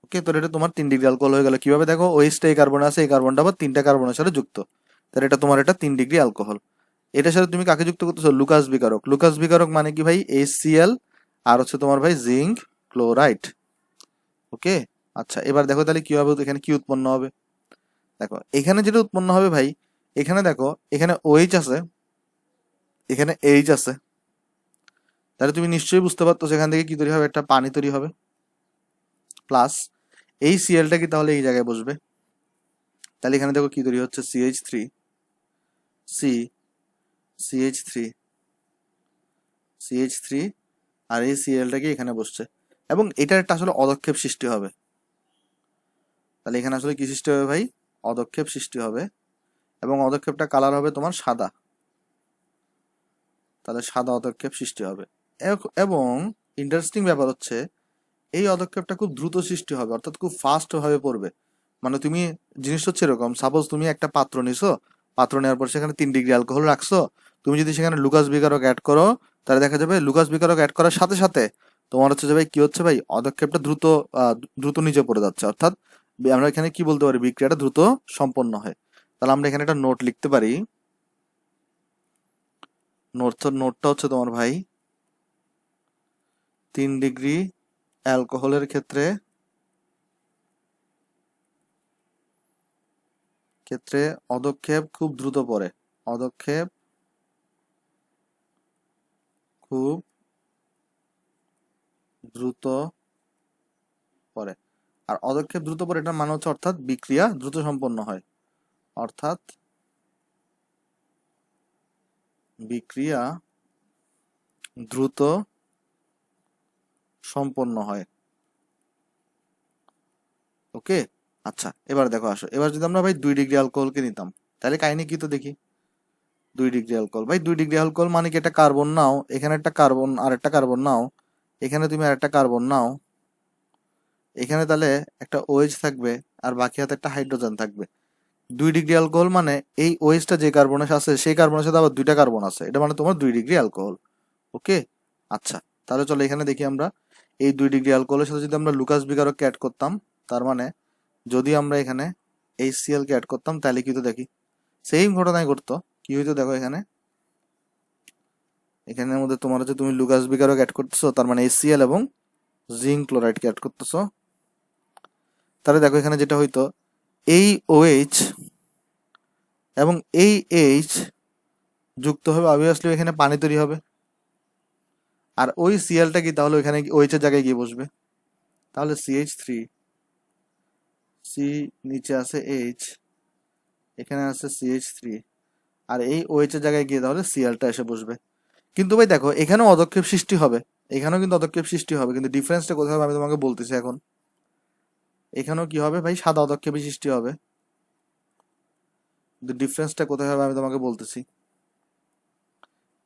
ওকে, তো এটা তোমার 3 ডিগ্রি অ্যালকোহল হয়ে গেল। কিভাবে? দেখো OH-টা এই কার্বন আছে, এই কার্বনটা আবার 3টা কার্বনের সাথে যুক্ত, তাহলে এটা তোমার এটা 3 ডিগ্রি অ্যালকোহল। এটার সাথে তুমি কাকে যুক্ত করতেছো? লুকাস বিকারক। লুকাস বিকারক মানে কি ভাই? HCl আর হচ্ছে তোমার ভাই জিঙ্ক ক্লোরাইড। ওকে, আচ্ছা, এবার দেখো তাহলে কি হবে, এখানে কি উৎপন্ন হবে? দেখো এখানে যেটা উৎপন্ন হবে ভাই, এখানে দেখো এখানে OH আছে, এখানে H আছে, তাহলে তুমি নিশ্চয়ই বুঝতে পারতো সেখান থেকে কি তৈরি হবে? একটা পানি তৈরি হবে। প্লাস এই Clটা কি তাহলে এই জায়গায় বসবে, তাহলে এখানে দেখো কি তৈরি হচ্ছে? CH3 C CH3 CH3, আর এই Clটা কি এখানে বসছে, এবং এটার একটা আসলে অদক্ষেপ সৃষ্টি হবে। তাহলে এখানে আসলে কি সৃষ্টি হবে ভাই? অদক্ষেপ সৃষ্টি হবে, এবং অদক্ষেপটা কালার হবে তোমার সাদা। তাহলে সাদা অদক্ষেপ সৃষ্টি হবে, এবং ইন্টারেস্টিং ব্যাপার হচ্ছে এই অদক্ষেপটা খুব দ্রুত সৃষ্টি হবে, অর্থাৎ খুব ফাস্ট ভাবে পড়বে। মানে তুমি, জিনিসটা হচ্ছে এরকম, সাপোজ তুমি একটা পাত্র নিছো, পাত্র নেওয়ার পর সেখানে 3 ডিগ্রি অ্যালকোহল রাখছো, তুমি যদি সেখানে লুকাস বিকারক অ্যাড করো, তাহলে দেখা যাবে লুকাস বিকারক অ্যাড করার সাথে সাথে তোমার হচ্ছে যে ভাই কি হচ্ছে ভাই? অদক্ষেপটা দ্রুত নিচে পড়ে যাচ্ছে, অর্থাৎ আমরা এখানে কি বলতে পারি? বিক্রিয়াটা দ্রুত সম্পন্ন হয়। তাহলে আমরা এখানে একটা নোট লিখতে পারি। নোটটা হচ্ছে তোমার ভাই 3 ডিগ্রি অ্যালকোহলের ক্ষেত্রে অদক্ষেপ খুব দ্রুত পড়ে। অদক্ষেপ খুব দ্রুত পড়ে। আর অদক্ষেপ দ্রুত পড়ে এটার মানে হচ্ছে অর্থাৎ বিক্রিয়া দ্রুত সম্পন্ন হয়, অর্থাৎ বিক্রিয়া দ্রুত সম্পন্ন হয়। ওকে, আচ্ছা এবার দেখো আসো, এবার যদি আমরা ভাই 2 ডিগ্রি অ্যালকোহলকে নিতাম, তাহলে কাহিনী কি তো দেখি। 2 ডিগ্রি অ্যালকোহল, ভাই 2 ডিগ্রি অ্যালকোহল মানে কি, একটা কার্বন নাও, এখানে একটা কার্বন, আর একটা কার্বন নাও, এখানে তুমি আর একটা কার্বন নাও, এখানে তাহলে একটা ওএইচ থাকবে, আর বাকি হাতে একটা হাইড্রোজেন থাকবে। 2 ডিগ্রি অ্যালকোহল মানে এই ওএইচটা যে কার্বনের সাথে, সেই কার্বনের সাথে আবার 2টা কার্বন আছে, এটা মানে তোমার 2 ডিগ্রি অ্যালকোহল। ওকে, আচ্ছা তাহলে চলো এখানে দেখি আমরা, এই 2 ডিগ্রি অ্যালকোহলের সাথে যদি আমরা লুকাস বিকারককে অ্যাড করতাম, তার মানে যদি আমরা এখানে HCl কে অ্যাড করতাম, তাহলে কি তো দেখি সেম ঘটনাই ঘটতো। কি হইতো দেখো, এখানে এখানের মধ্যে তোমার হচ্ছে তুমি লুকাস বিকারক অ্যাড করতেছো, তার মানে HCl এবং জিঙ্ক ক্লোরাইডকে অ্যাড করতেছো। তাহলে দেখো এখানে যেটা হইতো, এই OH এবং এই H যুক্ত হবে, অবভিয়াসলি এখানে পানি তৈরি হবে। আর ওই Clটা কি, তাহলে ওইখানে OH এর জায়গায় গিয়ে বসবে, তাহলে CH3, C নিচে আছে H, এখানে আছে CH3, আর এই OH এর জায়গায় গিয়ে তাহলে Clটা এসে বসবে। কিন্তু ভাই দেখো এখানেও অদক্ষেপ সৃষ্টি হবে, এখানেও কিন্তু অদক্ষেপ সৃষ্টি হবে, কিন্তু ডিফারেন্সটা কোথায় হবে আমি তোমাকে বলতেছি এখন। এখানেও কি হবে ভাই, সাদা অদক্ষেপই সৃষ্টি হবে, কিন্তু ডিফারেন্সটা কোথায় হবে আমি তোমাকে বলতেছি।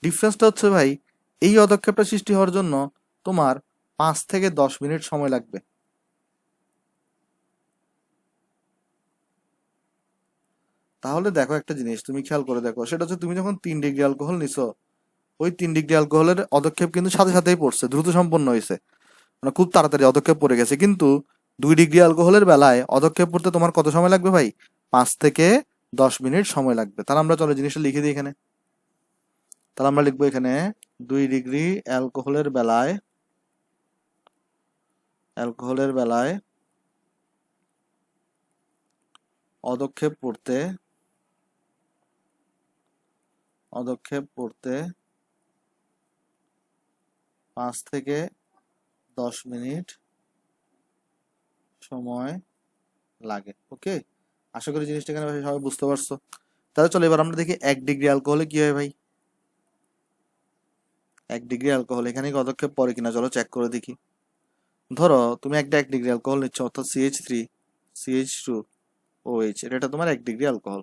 ডিফারেন্সটা হচ্ছে ভাই, এই অদক্ষেপটা সৃষ্টি হওয়ার জন্য তোমার 5 থেকে 10 মিনিট সময় লাগবে। তাহলে দেখো একটা জিনিস তুমি খেয়াল করে দেখো, সেটা হচ্ছে তুমি যখন 3 ডিগ্রি অ্যালকোহল নিছো, ওই 3 ডিগ্রি অ্যালকোহলের অদক্ষেপ কিন্তু সাথে সাথেই পড়ছে, দ্রুত সম্পন্ন হয়েছে, মানে খুব তাড়াতাড়ি অদক্ষেপ পড়ে গেছে। কিন্তু 2 ডিগ্রি অ্যালকোহলের বেলায় অদক্ষেপ পড়তে তোমার কত সময় লাগবে ভাই, 5 থেকে 10 মিনিট সময় লাগবে। তাহলে আমরা চলো জিনিসটা লিখে দিই এখানে। তাহলে আমরা লিখবো এখানে 2 ডিগ্রি অ্যালকোহলের বেলায় অদক্ষেপ পড়তে 5 থেকে 10 মিনিট সময় লাগে। ওকে, আশা করি জিনিসটা এখানে সবাই বুঝতে পারছো। তাহলে চলো এবার আমরা দেখি 1 ডিগ্রি অ্যালকোহলে কি হয় ভাই। 1 ডিগ্রি অ্যালকোহল এখানে কি অদক্ষেপ পড়ে কিনা চলো চেক করে দেখি। ধরো তুমি একটা 1 ডিগ্রি অ্যালকোহল নিচ্ছ, অর্থাৎ CH3, CH2, OH, এটা তোমার 1 ডিগ্রি অ্যালকোহল।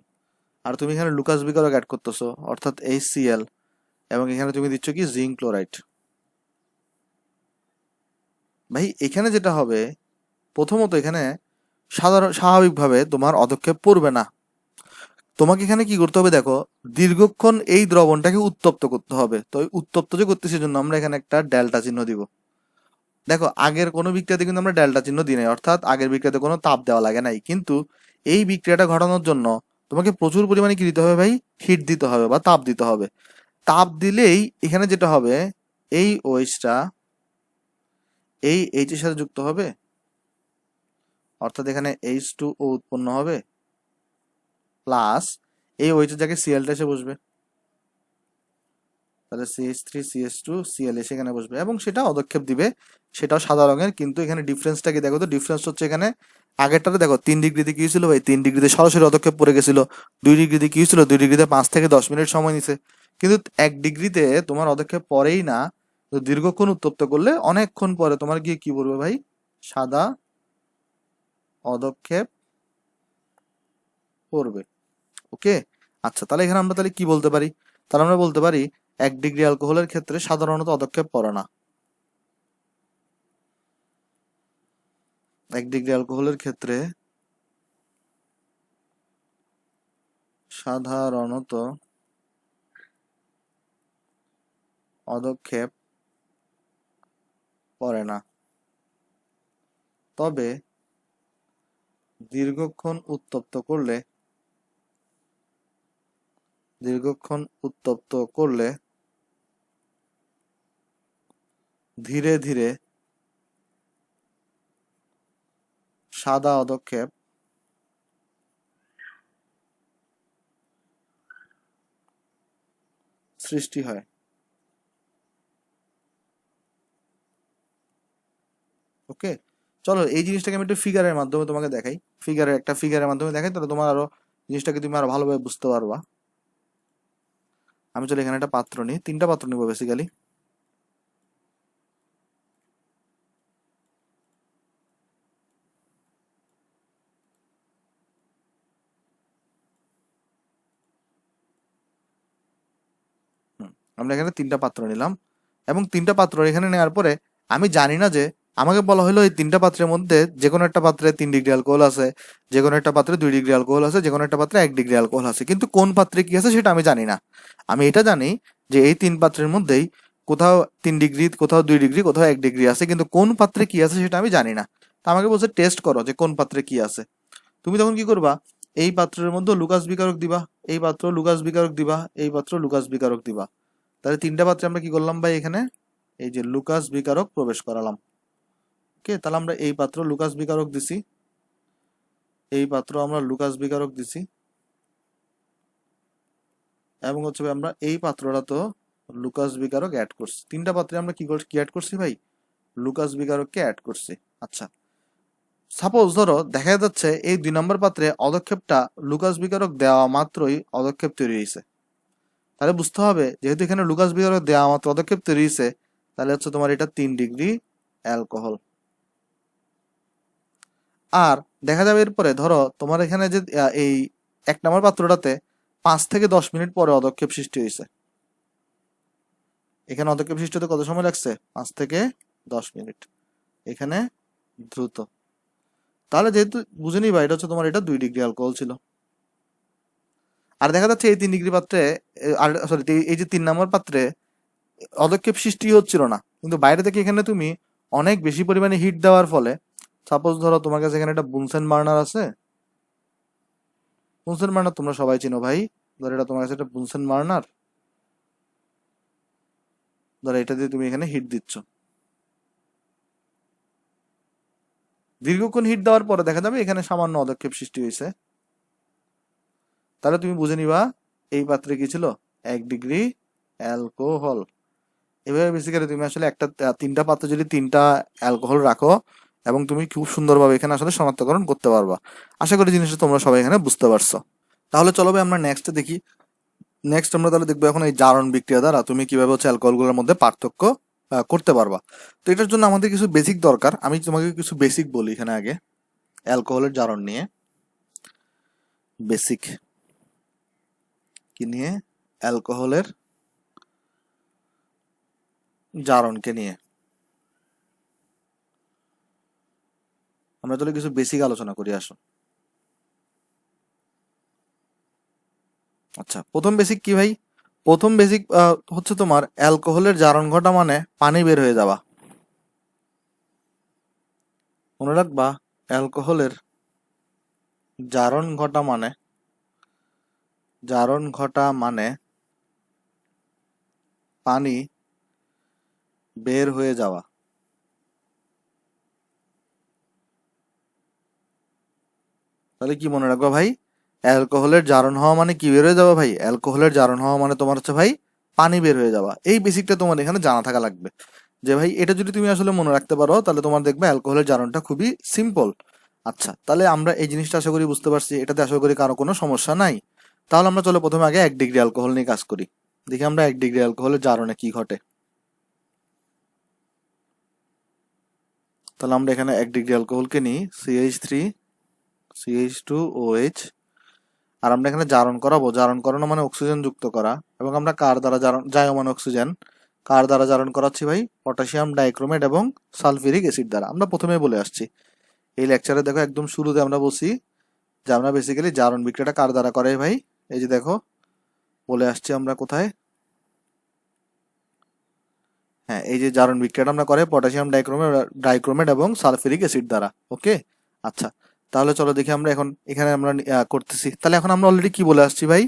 আর তুমি এখানে লুকাস বিকারক অ্যাড করতেছো, অর্থাৎ HCl, এবং এখানে তুমি দিচ্ছ কি জিঙ্ক ক্লোরাইড। ভাই এখানে যেটা হবে, প্রথমত এখানে স্বাভাবিকভাবে তোমার অদক্ষেপ পড়বে না। তোমাকে এখানে কি করতে হবে দেখো, দীর্ঘক্ষণ এই দ্রবণটাকে উত্তপ্ত করতে হবে। তো এই উত্তপ্ত যে করতেছি জন্য আমরা এখানে একটা ডেল্টা চিহ্ন দিব। দেখো আগের কোনো বিক্রিয়াতে কিন্তু আমরা ডেল্টা চিহ্ন দিই নাই, অর্থাৎ আগের বিক্রিয়াতে কোনো তাপ দেওয়া লাগে নাই, কিন্তু এই বিক্রিয়াটা ঘটানোর জন্য তোমাকে প্রচুর পরিমাণে কি দিতে হবে ভাই, হিট দিতে হবে বা তাপ দিতে হবে। তাপ দিলেই এখানে যেটা হবে, এই ওএইচটা এই এইচ এর সাথে যুক্ত হবে, অর্থাৎ এখানে H2O উৎপন্ন হবে, প্লাস এই ওএইচ এর জায়গায় Clটা এসে বসবে, তাহলে CH3, CH2, Cl এসে এখানে বসবে এবং সেটা অদক্ষেপ দিবে, সেটাও সাদা রঙের। কিন্তু এখানে ডিফারেন্সটা কি দেখো তো, ডিফারেন্স হচ্ছে এখানে আগেরটাতে দেখো 3 ডিগ্রিতে কি ছিল ভাই, 3 ডিগ্রিতে সরাসরি অদক্ষেপ পড়ে গেছিল। 2 ডিগ্রিতে কি ছিল, 2 ডিগ্রিতে 5 থেকে 10 মিনিট সময় নিছে। কিন্তু 1 ডিগ্রিতে তোমার অদক্ষেপ পড়েই না, তো দীর্ঘক্ষণ উত্তপ্ত করলে অনেকক্ষণ পরে তোমার গিয়ে কি পড়বে ভাই, সাদা অদক্ষেপ পড়বে। ওকে, আচ্ছা তাহলে এখানে আমরা তাহলে কি বলতে পারি, তাহলে আমরা বলতে পারি 1 ডিগ্রি অ্যালকোহলের ক্ষেত্রে সাধারণত অদক্ষেপ পড়ে না। 1 ডিগ্রি অ্যালকোহলের ক্ষেত্রে সাধারণত অদক্ষেপ পড়ে না, তবে দীর্ঘক্ষণ উত্তপ্ত করলে ধীরে ধীরে সাদা অদক্ষেপ সৃষ্টি হয়। ওকে, চলো এই জিনিসটাকে আমি একটু ফিগারের মাধ্যমে তোমাকে দেখাই, একটা ফিগারের মাধ্যমে দেখাই, তাহলে তোমার আরো জিনিসটাকে তুমি আরো ভালোভাবে বুঝতে পারবা। আমি চলো এখানে একটা পাত্র নিই, 3টা পাত্র নিবো বেসিক্যালি। আমরা এখানে 3টা পাত্র নিলাম, এবং 3টা পাত্র এখানে নেওয়ার পরে আমি জানি না যে আমাকে বলা হলো এই 3টা পাত্রের মধ্যে যে কোনো একটা পাত্রে 3 ডিগ্রি অ্যালকোহল আছে, যে কোনো একটা পাত্রে 2 ডিগ্রি অ্যালকোহল আছে, যে কোনো একটা পাত্রে 1 ডিগ্রি অ্যালকোহল আছে, কিন্তু কোন পাত্রে কি আছে সেটা আমি জানি না। আমি এটা জানি যে এই 3 পাত্রের মধ্যেই কোথাও 3 ডিগ্রি, কোথাও 2 ডিগ্রি, কোথাও 1 ডিগ্রি আছে, কিন্তু কোন পাত্রে কি আছে সেটা আমি জানি না। তা আমাকে বলছে টেস্ট করো যে কোন পাত্রে কি আছে। তুমি তখন কি করবা, এই পাত্রের মধ্যে লুকাস বিকারক দিবা, এই পাত্র লুকাস বিকারক দিবা, এই পাত্র লুকাস বিকারক দিবা। তাহলে 3টা পাত্রে আমরা কি করলাম ভাই, এখানে এই যে লুকাস বিকারক প্রবেশ করালাম। ওকে, তাহলে আমরা এই পাত্র লুকাস বিকারক দিছি, এই পাত্র আমরা লুকাস বিকারক দিছি, এবং হচ্ছে আমরা এই পাত্রটা তো লুকাস বিকারক অ্যাড করছি। 3টা পাত্রে আমরা কি অ্যাড করছি ভাই, লুকাস বিকারককে অ্যাড করছি। আচ্ছা, সাপোজ ধরো দেখা যাচ্ছে এই 2 নম্বর পাত্রে অদক্ষেপটা লুকাস বিকারক দেওয়া মাত্রই অদক্ষেপ তৈরি হয়েছে। তাহলে বুঝতে হবে যেহেতু এখানে লুকাস বিকারক দেওয়া মাত্র অদক্ষেপ তৈরি হয়েছে, তাহলে হচ্ছে তোমার এটা 3 ডিগ্রি অ্যালকোহল। আর দেখা যাবে এরপরে ধরো তোমার এখানে যে এই 1 নম্বর পাত্রটাতে 5 থেকে 10 মিনিট পরে অদক্ষেপ সৃষ্টি হয়েছে। এখানে অদক্ষেপ সৃষ্টি হতে কত সময় লাগছে, 5 থেকে 10 মিনিট। এখানে দ্রুত। তাহলে যেহেতু বুঝে নিবা এটা হচ্ছে তোমার এটা 2 ডিগ্রি অ্যালকোহল ছিল। আর দেখা যাচ্ছে এই 3 ডিগ্রি পাত্রে, আর সরি এই যে 3 নম্বর পাত্রে অদক্ষেপ সৃষ্টি হচ্ছিল না, কিন্তু বাইরে থেকে এখানে তুমি অনেক বেশি পরিমাণে হিট দেওয়ার ফলে, সাপোজ ধরো তোমার কাছে এখানে একটা বুনসেন বার্নার আছে, বুনসেন বার্নার তোমরা সবাই চিনো ভাই, ধরো এটা তোমার কাছে একটা বুনসেন বার্নার, ধরো এটা দিয়ে তুমি এখানে হিট দিচ্ছ। দীর্ঘক্ষণ হিট দেওয়ার পরে দেখা যাবে এখানে সামান্য অদক্ষেপ সৃষ্টি হয়েছে। তাহলে তুমি বুঝে নিবা এই পাত্রে কি ছিল, 1 ডিগ্রি অ্যালকোহল। এভাবে বেসিক্যালি তুমি আসলে একটা 3টা পাত্রে যদি 3টা অ্যালকোহল রাখো, এবং তুমি খুব সুন্দরভাবে এখানে আসলে শনাক্তকরণ করতে পারবা। আশা করি জিনিসটা তোমরা সবাই এখানে বুঝতে পারছো। তাহলে চলো ভাই আমরা নেক্সট দেখি। নেক্সট আমরা তাহলে দেখবো এখন এই জারণ বিক্রিয়া দ্বারা তুমি কিভাবে হচ্ছে অ্যালকোহলগুলোর মধ্যে পার্থক্য করতে পারবা। তো এটার জন্য আমাদের কিছু বেসিক দরকার। আমি তোমাকে কিছু বেসিক বলি এখানে আগে অ্যালকোহলের জারণ নিয়ে। বেসিক কি নিয়ে, অ্যালকোহলের জারণকে নিয়ে আমরা তাহলে কিছু বেসিক আলোচনা করি, আসো। আচ্ছা, প্রথম বেসিক কি ভাই, প্রথম বেসিক হচ্ছে তোমার অ্যালকোহলের জারণ ঘটা মানে পানি বের হয়ে যাওয়া। মনে রাখবা অ্যালকোহলের জারণ ঘটা মানে পানি বের হয়ে যাওয়া। তাহলে কি মনে রাখবা ভাই, অ্যালকোহলের জারণ হওয়া মানে কি বের হয়ে যাওয়া ভাই, অ্যালকোহলের জারণ হওয়া মানে তোমার হচ্ছে ভাই পানি বের হয়ে যাওয়া। এই বেসিকটা তোমার এখানে জানা থাকা লাগবে, যে ভাই এটা যদি তুমি আসলে মনে রাখতে পারো তাহলে তোমার দেখবে অ্যালকোহলের জারণটা খুবই সিম্পল। আচ্ছা, তাহলে আমরা এই জিনিসটা আশা করি বুঝতে পারছি, এটাতে আশা করি কারো কোনো সমস্যা নাই। তাহলে আমরা চলো প্রথমে আগে 1 ডিগ্রি অ্যালকোহল নিয়ে কাজ করি, দেখি আমরা 1 ডিগ্রি অ্যালকোহলের জারণে কি ঘটে। তাহলে আমরা এখানে 1 ডিগ্রি অ্যালকোহলকে নিই, CH3CH2OH, আর আমরা এখানে জারণ করাবো। জারণ করানো মানে অক্সিজেন যুক্ত করা, এবং আমরা কার দ্বারা জারণ, জায়মান অক্সিজেন, কার দ্বারা জারণ করাচ্ছি ভাই, পটাশিয়াম ডাইক্রোমেট এবং সালফিউরিক অ্যাসিড দ্বারা। আমরা প্রথমে বলে আসছি এই লেকচারে, দেখো একদম শুরুতে আমরা বলছি যে আমরা বেসিক্যালি জারণ বিক্রিয়াটা কার দ্বারা করে ভাই, এই যে দেখো বলে আসছি আমরা কোথায়, হ্যাঁ এই যে জারণ বিক্রিয়াটা আমরা করে পটাশিয়াম ডাইক্রোমেট এবং সালফিউরিক অ্যাসিড দ্বারা। ওকে, আচ্ছা, তাহলে চলো দেখি আমরা এখন এখানে আমরা করতেছি। তাহলে এখন আমরা অলরেডি কি বলে আসছি ভাই,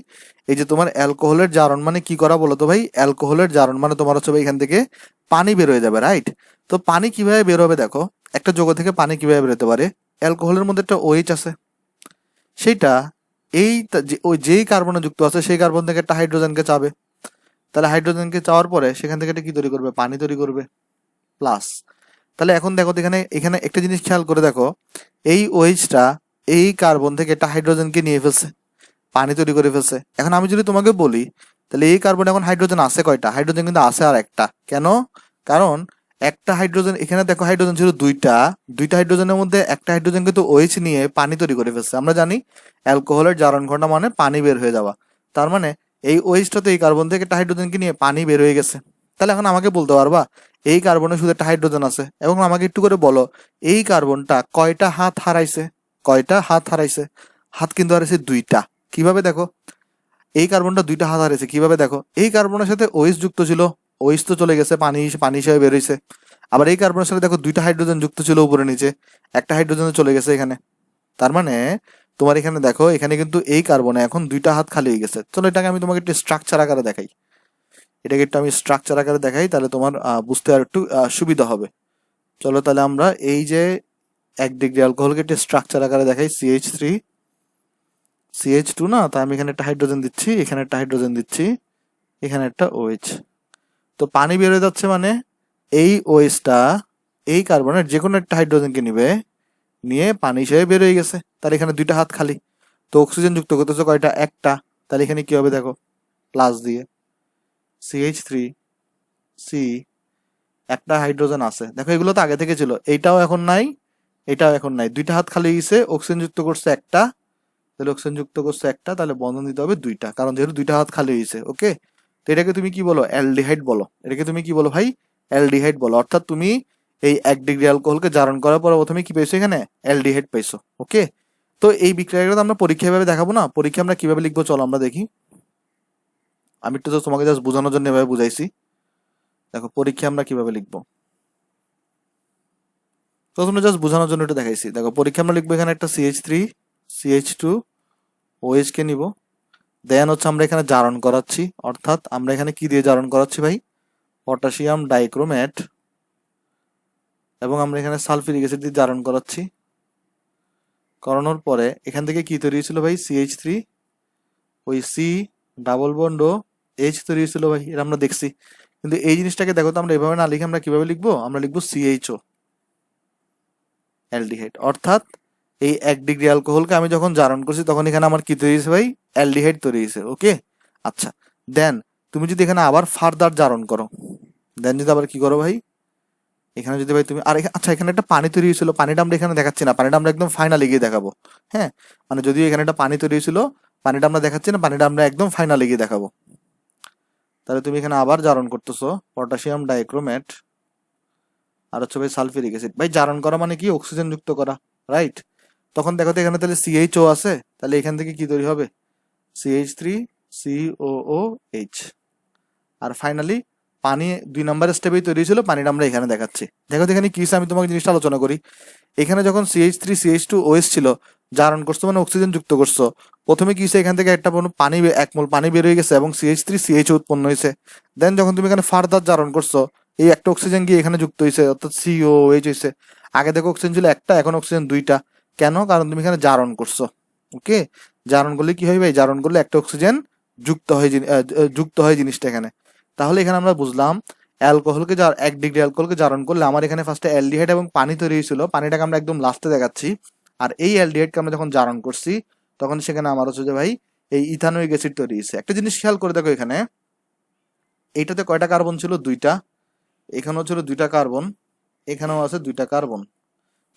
এই যে তোমার অ্যালকোহলের জারণ মানে কি করা বলো তো ভাই, অ্যালকোহলের জারণ মানে তোমার হচ্ছে ভাই এখান থেকে পানি বের হয়ে যাবে, রাইট? তো পানি কিভাবে বের হবে, দেখো একটা যৌগ থেকে পানি কিভাবে বের হতে পারে, অ্যালকোহলের মধ্যে একটা OH আছে, সেইটা এই ওই যেই কার্বনে যুক্ত আছে সেই কার্বন থেকে একটা হাইড্রোজেনকে চাবে, তাহলে হাইড্রোজেনকে চাওয়ার পরে সেখান থেকে এটা কি তৈরি করবে, পানি তৈরি করবে প্লাস। তাহলে এখন দেখো এখানে এখানে একটা জিনিস খেয়াল করে দেখো, এই OH-টা এই কার্বন থেকে একটা হাইড্রোজেনকে নিয়ে ফেলছে, পানি তৈরি করে ফেলছে। এখন আমি যদি তোমাকে বলি তাহলে এই কার্বনে এখন হাইড্রোজেন আছে কয়টা, হাইড্রোজেন কিন্তু আছে আর একটা, কেন, কারণ একটা হাইড্রোজেন, এখানে দেখো হাইড্রোজেন ছিল দুইটা হাইড্রোজেনের মধ্যে একটা হাইড্রোজেন কিন্তু OH নিয়ে পানি তৈরি করে ফেলছে। আমরা জানি অ্যালকোহলের জারণ ঘটা মানে পানি বের হয়ে যাওয়া, তার মানে এই ওএইচটা তো এই কার্বন থেকে একটা হাইড্রোজেনকে নিয়ে পানি বের হয়ে গেছে। তাহলে এখন আমাকে বলতে পারবা এই কার্বনে শুধু একটা হাইড্রোজেন আছে, এবং আমাকে একটু করে বলো এই কার্বনটা কয়টা হাত হারাইছে? কয়টা হাত হারাইছে? হাত কিন্তু হারাইছে দুইটা। কিভাবে দেখো? এই কার্বনটা দুইটা হাত হারাইছে কিভাবে দেখো? এই কার্বনের সাথে ওএইচ যুক্ত ছিল, ওএইচ তো চলে গেছে, পানি পানি হিসেবে বের হইছে। আবার এই কার্বনের সাথে দেখো দুইটা হাইড্রোজেন যুক্ত ছিল উপরে নিচে, একটা হাইড্রোজেন চলে গেছে এখানে। তার মানে তোমার এখানে দেখো, এখানে কিন্তু এই কার্বনে এখন দুইটা হাত খালি হয়ে গেছে। চলো এটাকে আমি তোমাকে একটু স্ট্রাকচার আকারে দেখাই। এটাকে একটু আমি স্ট্রাকচার আকারে দেখাই, তাহলে তোমার বুঝতে আর একটু সুবিধা হবে। চলো তাহলে আমরা এই যে 1 ডিগ্রি অ্যালকোহলকে একটু স্ট্রাকচার আকারে দেখাই। CH3 CH2 না, তা আমি এখানে একটা হাইড্রোজেন দিচ্ছি, এখানে একটা হাইড্রোজেন দিচ্ছি, এখানে একটা OH। তো পানি বের হয়ে যাচ্ছে মানে এই OHটা এই কার্বনের যে কোনো একটা হাইড্রোজেনকে নিবে, নিয়ে পানি হিসেবে বের হয়ে গেছে। তাহলে এখানে দুইটা হাত খালি। তো অক্সিজেন যুক্ত করতেছে কয়টা? একটা। তাহলে এখানে কি হবে দেখো, প্লাস দিয়ে CH3 C, একটা হাইড্রোজেন আছে। দেখো এগুলো তো আগে থেকে ছিল, এইটাও এখন নাই, এটাও এখন নাই, দুইটা হাত খালি গেছে। অক্সিজেন যুক্ত করছে একটা, তাহলে অক্সিজেন যুক্ত করছে একটা, তাহলে বন্ধন দিতে হবে দুইটা, কারণ যেহেতু দুইটা হাত খালি হয়েছে। ওকে, তো এটাকে তুমি কি বলো? অ্যালডিহাইড বলো। এটাকে তুমি কি বলো ভাই? অ্যালডিহাইড বলো। অর্থাৎ তুমি এই 1 ডিগ্রি অ্যালকোহলকে জারণ করার পর প্রথমে কি পেয়েছো? এখানে অ্যালডিহাইড পাইছো। ওকে, তো এই বিক্রিয়াটা আমরা পরীক্ষা ভাবে দেখাবো না, পরীক্ষা আমরা কিভাবে লিখবো চলো আমরা দেখি। আমি একটু তোমাকে জাস্ট বোঝানোর জন্য এভাবে বুঝাইছি। দেখো পরীক্ষা আমরা কিভাবে লিখবো, তো তোমরা জাস্ট বোঝানোর জন্য একটু দেখাইছি। দেখো পরীক্ষা আমরা লিখবো এখানে একটা CH3 CH2 OH কে নিব, দেন হচ্ছে আমরা এখানে জারণ করাচ্ছি। অর্থাৎ আমরা এখানে কি দিয়ে জারণ করাচ্ছি ভাই? পটাশিয়াম ডাইক্রোমেট, এবং আমরা এখানে সালফিউরিক অ্যাসিড দিয়ে জারণ করাচ্ছি। করানোর পরে এখান থেকে কি তৈরি হয়েছিল ভাই? CH3, ওই C ডাবল বন্ড ও H তৈরি হয়েছিল ভাই, এটা আমরা দেখছি। কিন্তু এই জিনিসটাকে দেখো তো, আমরা এভাবে না লিখে আমরা কিভাবে লিখবো? আমরা লিখবো CHO অ্যালডিহাইড। অর্থাৎ এই 1 ডিগ্রি অ্যালকোহলকে আমি যখন জারণ করছি তখন এখানে আমার কি তৈরি হয়েছে ভাই? অ্যালডিহাইড তৈরি হয়েছে। ওকে, আচ্ছা, দেন তুমি যদি এখানে আবার ফার্দার জারণ করো, দেন যদি আবার কি করো ভাই, এখানে যদি ভাই তুমি আর আচ্ছা, এখানে একটা পানি তৈরি হয়েছিল, পানিটা আমরা এখানে দেখাচ্ছি না, পানিটা আমরা একদম ফাইনালে গিয়ে দেখাবো। হ্যাঁ, মানে যদিও এখানে একটা পানি তৈরি হয়েছিল, পানিটা আমরা দেখাচ্ছি না, পানিটা আমরা একদম ফাইনালে গিয়ে দেখাবো। তাহলে তুমি এখানে আবার জারণ করতেছো পটাশিয়াম ডাইক্রোমেট আর হচ্ছে ভাই সালফিউরিক অ্যাসিড। ভাই জারণ করা মানে কি? অক্সিজেন যুক্ত করা, রাইট? তখন দেখো তো এখানে তাহলে CHO আছে, তাহলে এখান থেকে কি তৈরি হবে? CH3 COOH। আর ফাইনালি পানি 2 নম্বরের স্টেপেই তৈরি ছিল, পানিটা আমরা এখানে দেখাচ্ছি। দেখো তো এখানে কি হয়েছে, আমি তোমাকে জিনিসটা আলোচনা করি। এখানে যখন CH3 CH2 OH ছিল, জারণ করছো মানে অক্সিজেন যুক্ত করছো, প্রথমে কি হয়েছে? এখান থেকে একটা পানি 1 মোল পানি বের হয়ে গেছে এবং CH3 CHO উৎপন্ন হয়েছে। দেন যখন তুমি এখানে ফার্দার জারণ করছো, এই একটা অক্সিজেন গিয়ে এখানে যুক্ত হয়েছে, অর্থাৎ COOH হয়েছে। আগে দেখো অক্সিজেন ছিল একটা, এখন অক্সিজেন দুইটা। কেন? কারণ তুমি এখানে জারণ করছো। ওকে, জারণ করলে কি হয় ভাই? জারণ করলে একটা অক্সিজেন যুক্ত হয় জিনিসটা এখানে। তাহলে এখানে আমরা বুঝলাম অ্যালকোহলকে 1 ডিগ্রি অ্যালকোহলকে জারণ করলে আমার এখানে ফার্স্টে অ্যালডিহাইড এবং পানি তৈরি হয়েছিল, পানিটাকে আমরা একদম লাস্টে দেখাচ্ছি। আর এই অ্যালডিহাইডকে আমরা যখন জারণ করছি তখন সেখানে আমার হচ্ছে যে ভাই এই ইথানোয়িক অ্যাসিড তৈরি হয়েছে। একটা জিনিস খেয়াল করে দেখো, এখানে এইটাতে কয়টা কার্বন ছিল? দুইটা। এখানেও ছিল দুইটা কার্বন, এখানেও আছে দুইটা কার্বন।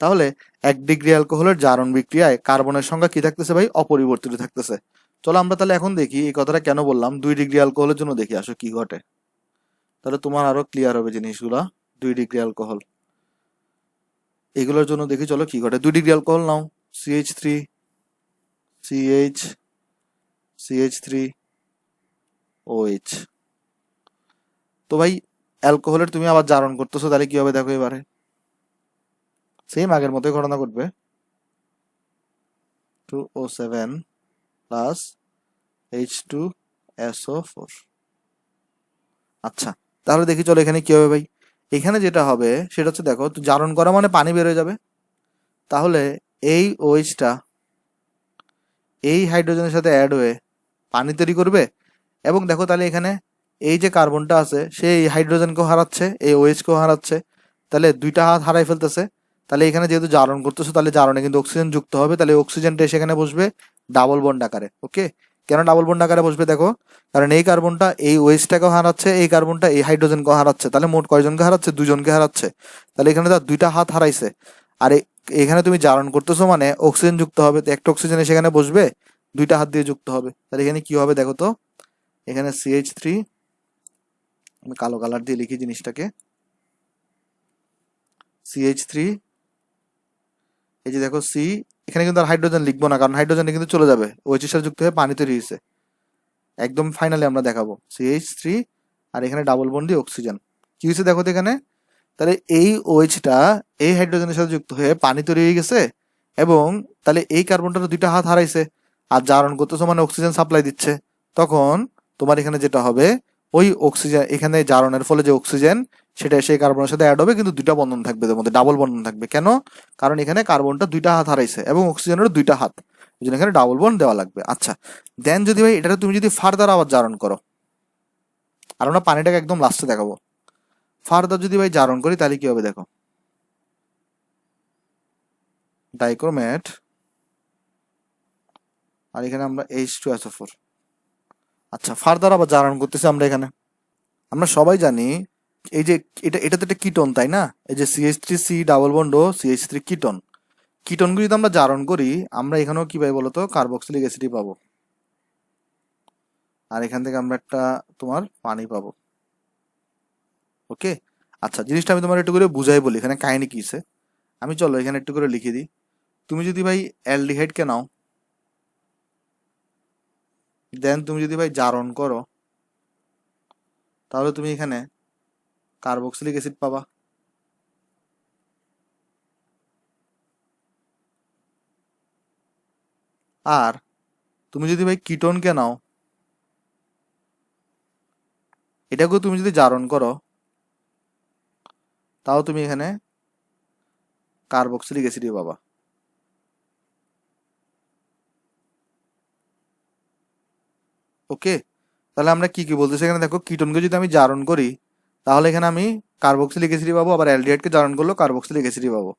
তাহলে 1 ডিগ্রি অ্যালকোহলের জারণ বিক্রিয়ায় কার্বনের সংখ্যা কি থাকতেছে ভাই? অপরিবর্তিত থাকতেছে। চলো আমরা তাহলে এখন দেখি এই কথাটা কেন বললাম। 2 ডিগ্রি অ্যালকোহলের জন্য দেখি আসো কি ঘটে, তাহলে তোমার আরো ক্লিয়ার হবে জিনিসগুলা। 2 ডিগ্রি অ্যালকোহল, এগুলোর জন্য দেখি চলো কি ঘটে। 2 ডিগ্রি অ্যালকোহল নাও, CH3 CH CH3 OH। তো ভাই অ্যালকোহলের তুমি আবার জারণ করতেছো, তাহলে কি হবে দেখো, এবারে সেম আগের মতোই ঘটনা ঘটবে। 2O7 plus H2SO4। আচ্ছা, তাহলে দেখি চলো এখানে কি হবে ভাই। এখানে যেটা হবে সেটা হচ্ছে, দেখো তো জারণ করা মানে পানি বের হয়ে যাবে। তাহলে এই OH-টা এই হাইড্রোজেনের সাথে অ্যাড হয়ে পানি তৈরি করবে। এবং দেখো তাহলে এখানে এই যে কার্বনটা আছে সে এই হাইড্রোজেনকেও হারাচ্ছে, এই OH-কেও হারাচ্ছে, তাহলে দুইটা হাত হারাই ফেলতেছে। তাহলে এখানে যেহেতু জারণ করতেছে, তাহলে জারণে কিন্তু অক্সিজেন যুক্ত হবে, তাহলে অক্সিজেনটা সেখানে বসবে ডাবল বন্ড আকারে। ওকে, কেন ডাবল বন্ড আকারে বসবে দেখো, কারণ এই কার্বনটা এই OH-টাকেও হারাচ্ছে, এই কার্বনটা এই হাইড্রোজেনকেও হারাচ্ছে, তাহলে মোট কয়জনকে হারাচ্ছে? দুজনকে হারাচ্ছে। তাহলে এখানে তার দুইটা হাত হারাইছে। আর এখানে তুমি জারণ করতেছো মানে অক্সিজেন যুক্ত হবে, তো একটা অক্সিজেন সেখানে বসবে, দুইটা হাত দিয়ে যুক্ত হবে। তাহলে এখানে কি হবে দেখো তো, এখানে CH3, আমি কালো কালার দিয়ে লিখি জিনিসটাকে, CH3, এই যে দেখো সি, এখানে কিন্তু আর হাইড্রোজেন লিখবো না, কারণ হাইড্রোজেন কিন্তু চলে যাবে, OH এর সাথে যুক্ত হয়ে পানি তৈরি হয়েছে। একদম ফাইনালি আমরা দেখাবো CH3, আর এখানে ডাবল বন্ড দিয়ে অক্সিজেন। কি হয়েছে দেখো তো এখানে, তাহলে এই OH-টা এই হাইড্রোজেনের সাথে যুক্ত হয়ে পানি তৈরি হয়ে গেছে, এবং তাহলে এই কার্বনটার দুইটা হাত হারাইছে, আর জারণ করতেছো মানে অক্সিজেন সাপ্লাই দিচ্ছে, তখন তোমার এখানে যেটা হবে, ওই অক্সিজেন এখানে জারণের ফলে যে অক্সিজেন সেটা সেই কার্বনের সাথে অ্যাড হবে, কিন্তু দুইটা বন্ধন থাকবে, এর মধ্যে ডাবল বন্ধন থাকবে। কেন? কারণ এখানে কার্বনটা দুইটা হাত হারাইছে এবং অক্সিজেনের দুইটা হাত, এই জন্য এখানে ডাবল বন্ড দেওয়া লাগবে। আচ্ছা, দেন যদি ভাই এটা তুমি যদি ফার্দার আবার জারণ করো, আর আমরা পানিটাকে একদম লাস্টে দেখাবো, ফার্দার যদি ভাই জারণ করি তাহলে কি হবে দেখো, ডাইক্রোমেট, আর এখানে আমরা H2SO4। আচ্ছা, ফার্দার আবার জারণ করতেছি আমরা এখানে, আমরা সবাই জানি এই যে এটা তো একটা কিটোন, তাই না? এই যে CH3C ডাবল বন্ড ও CH3 কিটোন, কিটোনগুলো যদি আমরা জারণ করি, আমরা এখানেও কি পাই বলতো, কার্বক্সিলিক অ্যাসিড পাবো, আর এখান থেকে আমরা একটা তোমার পানি পাবো। ওকে, আচ্ছা, জিনিসটা আমি তোমার একটু করে বুঝাই বলি, এখানে কাহিনী কি আছে। আমি চলো এখানে একটু করে লিখে দিই। তুমি যদি ভাই অ্যালডিহাইডকে নাও, দেন তুমি যদি ভাই জারণ করো, তাহলে তুমি এখানে কার্বক্সিলিক অ্যাসিড পাবা। আর তুমি যদি ভাই কিটোনকে নাও, এটাকেও তুমি যদি জারণ করো, তাও তুমি এখানে কার্বক্সিলিক অ্যাসিডই পাবা। ওকে, তাহলে আমরা কি কি বলতেছি এখানে দেখো, কিটোনকে যদি আমি জারণ করি, তাহলে এখানে আমি কার্বক্সিলিক অ্যাসিড পাবো, আবার অ্যালডিহাইডকে জারণ করলেও কার্বক্সিলিক অ্যাসিড পাবো।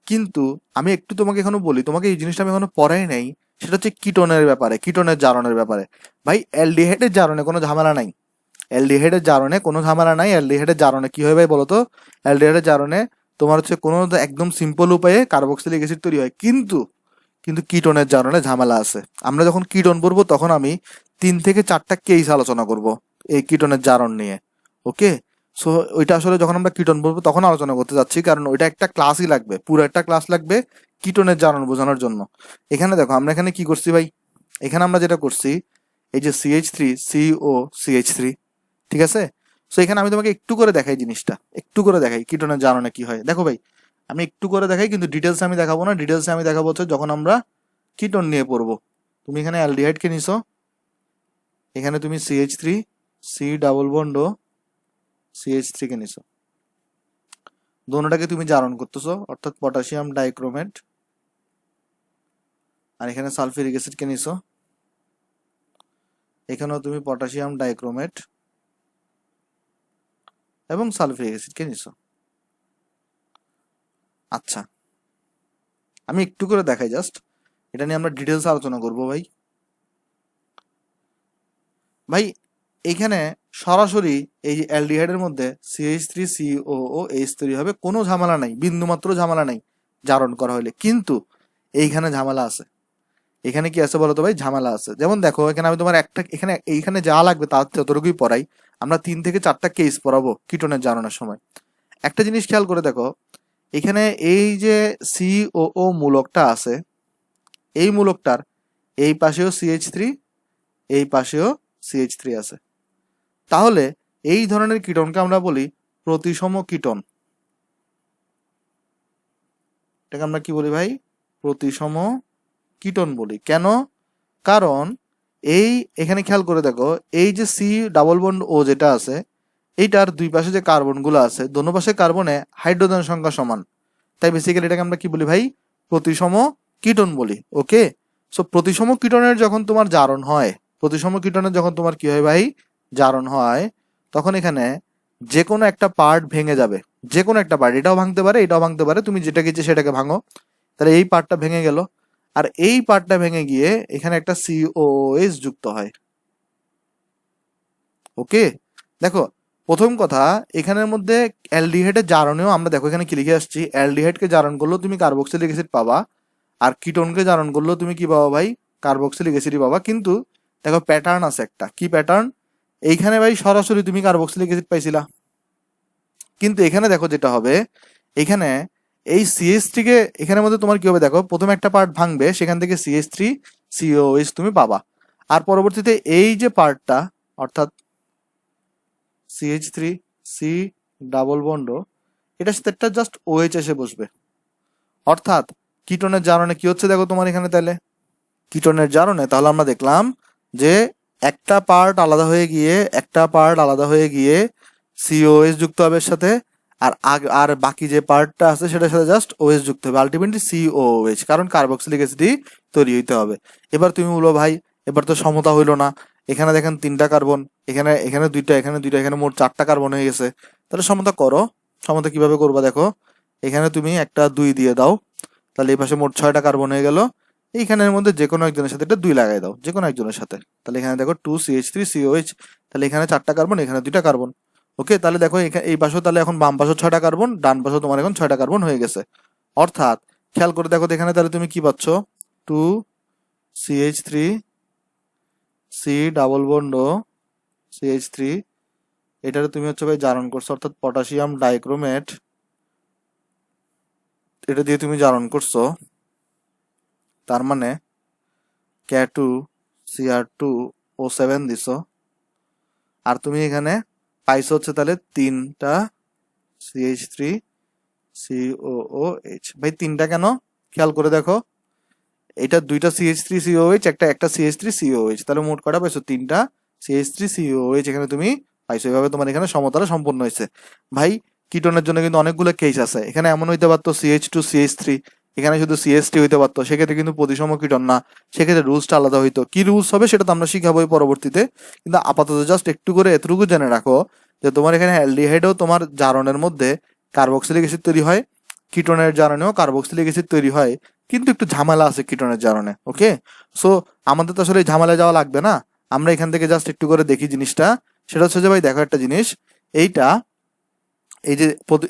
কিন্তু আমি একটু তোমাকে এখনো বলি, তোমাকে এই জিনিসটা আমি এখনো পড়াই নাই, সেটা হচ্ছে কিটোনের ব্যাপারে, কিটোনের জারণের ব্যাপারে। ভাই অ্যালডিহাইডের জারণে কোনো ঝামেলা নাই, অ্যালডিহাইডের জারণে কোনো ঝামেলা নাই। অ্যালডিহাইডের জারণে কি হয় ভাই বলতো, অ্যালডিহাইডের জারণে তোমার হচ্ছে কোনো একদম সিম্পল উপায়ে কার্বক্সিলিক অ্যাসিড তৈরি হয়, কিন্তু কিন্তু কিটোনের জারণে ঝামেলা আছে। আমরা যখন কিটোন পড়বো তখন আমি 3 থেকে 4টা কেস আলোচনা করব এই কিটোনের জারণ নিয়ে। ওকে, সো ওইটা আসলে যখন আমরা কিটোন পড়বো তখন আলোচনা করতে যাচ্ছি, কারণ ওইটা একটা ক্লাসই লাগবে, পুরো একটা ক্লাস লাগবে কিটোনের জারণ বোঝানোর জন্য। এখানে দেখো আমরা এখানে কি করছি ভাই, এখানে আমরা যেটা করছি, এই যে CH3COCH3, ঠিক আছে? সো এখানে আমি তোমাকে একটু করে দেখাই জিনিসটা, একটু করে দেখাই কিটোনের জারণে কি হয়। দেখো ভাই, আমি একটু করে দেখাই, কিন্তু ডিটেলসে আমি দেখাবো না, ডিটেলসে আমি দেখাবো হচ্ছে যখন আমরা কিটোন নিয়ে পড়বো। তুমি এখানে অ্যালডিহাইডকে নিছো, এখানে তুমি CH3C ডাবল বন্ড ও CH3 কে নিছো, দোনোটাকে তুমি জারণ করতেছো, অর্থাৎ পটাশিয়াম ডাইক্রোমেট, আর এখানে সালফিউরিক অ্যাসিড কে নিছো, এখানেও তুমি পটাশিয়াম ডাইক্রোমেট এবং সালফিউরিক অ্যাসিড কে নিছো। আচ্ছা, আমি একটু করে দেখাই জাস্ট, এটা নিয়ে আমরা ডিটেলস আলোচনা করবো ভাই। ভাই এইখানে সরাসরি এই যে অ্যালডিহাইডের মধ্যে CH3COOH তৈরি হবে, কোনো ঝামেলা নাই, বিন্দুমাত্র ঝামেলা নাই জারণ করা হলে। কিন্তু এইখানে ঝামেলা আছে, এখানে কি আছে বলতো ভাই, ঝামেলা আছে। যেমন দেখো এখানে আমি তোমার একটা এইখানে যা লাগবে তার যতটুকুই পড়াই, আমরা 3 থেকে 4টা কেস পড়াবো কিটোনের জারণের সময়। একটা জিনিস খেয়াল করে দেখো, এখানে এই যে COO মূলকটা আছে, এই মূলকটার এই পাশেও CH3, এই পাশেও CH3 আছে, তাহলে এই ধরনের কিটোনকে আমরা বলি প্রতিসম কিটোন। এটাকে আমরা কি বলি ভাই, প্রতিসম কিটোন বলি। কেন? কারণ এই এখানে খেয়াল করে দেখো, এই যে C ডাবল বন্ড ও যেটা আছে, এইটার দুই পাশে যে কার্বনগুলো আছে, দোনো পাশে কার্বনে হাইড্রোজেন সংখ্যা সমান, তাই বেসিক্যালি এটাকে আমরা কি বলি ভাই, প্রতিসম কিটোন বলি। ওকে, সো প্রতিসম কিটোনের যখন তোমার জারণ হয়, প্রতিসম কিটোনের যখন তোমার কি হয় ভাই, জারণ হয়, তখন এখানে যে কোনো একটা পার্ট ভেঙে যাবে, যে কোনো একটা পার্ট, এটাও ভাঙতে পারে এটাও ভাঙতে পারে, তুমি যেটাকে ইচ্ছে সেটাকে ভাঙো, তাহলে এই পার্টটা ভেঙে গেল, আর এই পার্টটা ভেঙে গিয়ে এখানে একটা COOH যুক্ত হয়। ওকে, দেখো প্রথম কথা, এখানের মধ্যে অ্যালডিহাইডের জারণেও আমরা দেখো এখানে কি লিখে আসছি, অ্যালডিহাইডকে জারণ করলেও তুমি কার্বক্সিলিক অ্যাসিড পাবা, আর কিটোনকে জারণ করলেও তুমি কি পাবা ভাই, কার্বক্সিলিক অ্যাসিড পাবা। কিন্তু দেখো প্যাটার্ন আছে একটা, কি প্যাটার্ন, এইখানে ভাই সরাসরি তুমি কার্বক্সিলিক অ্যাসিড পাইছিলা, কিন্তু এখানে দেখো যেটা হবে, এখানে এই CH3 কে এখানের মধ্যে তোমার কি হবে দেখো, প্রথমে একটা পার্ট ভাঙবে, সেখান থেকে CH3 COOH তুমি পাবা, আর পরবর্তীতে এই যে পার্টটা অর্থাৎ CH3 C ডাবল বন্ড, এটার সাথে একটা জাস্ট OH এসে বসবে। অর্থাৎ কিটোনের জারণে কি হচ্ছে দেখো তোমার এখানে, তাহলে কিটোনের জারণে তাহলে আমরা দেখলাম যে একটা পার্ট আলাদা হয়ে গিয়ে COH যুক্ত হবে এর সাথে, আর বাকি যে পার্টটা আছে সেটার সাথে জাস্ট OH যুক্ত হবে, আলটিমেটলি COOH, কারণ কার্বক্সিলিক অ্যাসিডই তৈরি হইতে হবে। এবার তুমি বলো ভাই এবার তো সমতা হইলো না, এখানে দেখেন 3টা কার্বন, এখানে এখানে 2টা, এখানে 2টা, এখানে মোট 4টা কার্বন হয়ে গেছে। তাহলে সমতা করো, সমতা কিভাবে করবা দেখো, এখানে তুমি একটা 2 দিয়ে দাও, তাহলে এই পাশে মোট 6টা কার্বন হয়ে গেল। এইখানের মধ্যে যে কোনো একজনের সাথে এটা 2 লাগাই দাও, যে কোনো একজনের সাথে, তাহলে এখানে দেখো 2CH3COH, তাহলে এখানে 4টা কার্বন, এখানে 2টা কার্বন। ওকে, তাহলে দেখো এখানে এই পাশেও, তাহলে এখন বাম পাশেও 6টা কার্বন, ডান পাশেও তোমার এখন 6টা কার্বন হয়ে গেছে। অর্থাৎ খেয়াল করে দেখো এখানে, তাহলে তুমি কি পাচ্ছ, 2CH3C ডাবল বন্ড CH3, এটারে তুমি হচ্ছে ভাই জারণ করছো, অর্থাৎ পটাশিয়াম ডাইক্রোমেট, এটা দিয়ে তুমি জারণ করছো, তার মানে K2Cr2O7 দিছো, আর তুমি এখানে পাইছো হচ্ছে তাহলে 3টা CH3COOH। ভাই 3টা কেন, খেয়াল করে দেখো, এটা 2টা CH3COH, একটা CH3COH, তাহলে মোট কটা পাইছো, 3টা CH3COH এখানে তুমি পাইছো। এভাবে তোমার এখানে সমতাটা সম্পূর্ণ হয়েছে। ভাই কিটোনের জন্য কিন্তু অনেকগুলো কেস আছে, এখানে এমন হইতে পারতো CH2CH3, এখানে শুধু CH3 হইতে পারতো, সেক্ষেত্রে কিন্তু প্রতিসম কিটোন না, সেক্ষেত্রে রুলসটা আলাদা হইতো। কি রুলস হবে সেটা তো আমরা শিখাবো পরবর্তীতে, কিন্তু আপাতত জাস্ট একটু করে এতটুকু জেনে রাখো যে তোমার এখানে অ্যালডিহাইডও তোমার জারণের মধ্যে কার্বক্সিলিক অ্যাসিড তৈরি হয়, কিটোনের জারণেও কার্বক্সিলিক অ্যাসিড তৈরি হয়, কিন্তু একটু ঝামেলা আছে কিটোনের জারণে। ওকে, সো আমাদের তো আসলে ঝামেলা যাওয়া লাগবে না, আমরা এখান থেকে জাস্ট একটু করে দেখি জিনিসটা। সেটা হচ্ছে যে ভাই দেখো একটা জিনিস, এইটা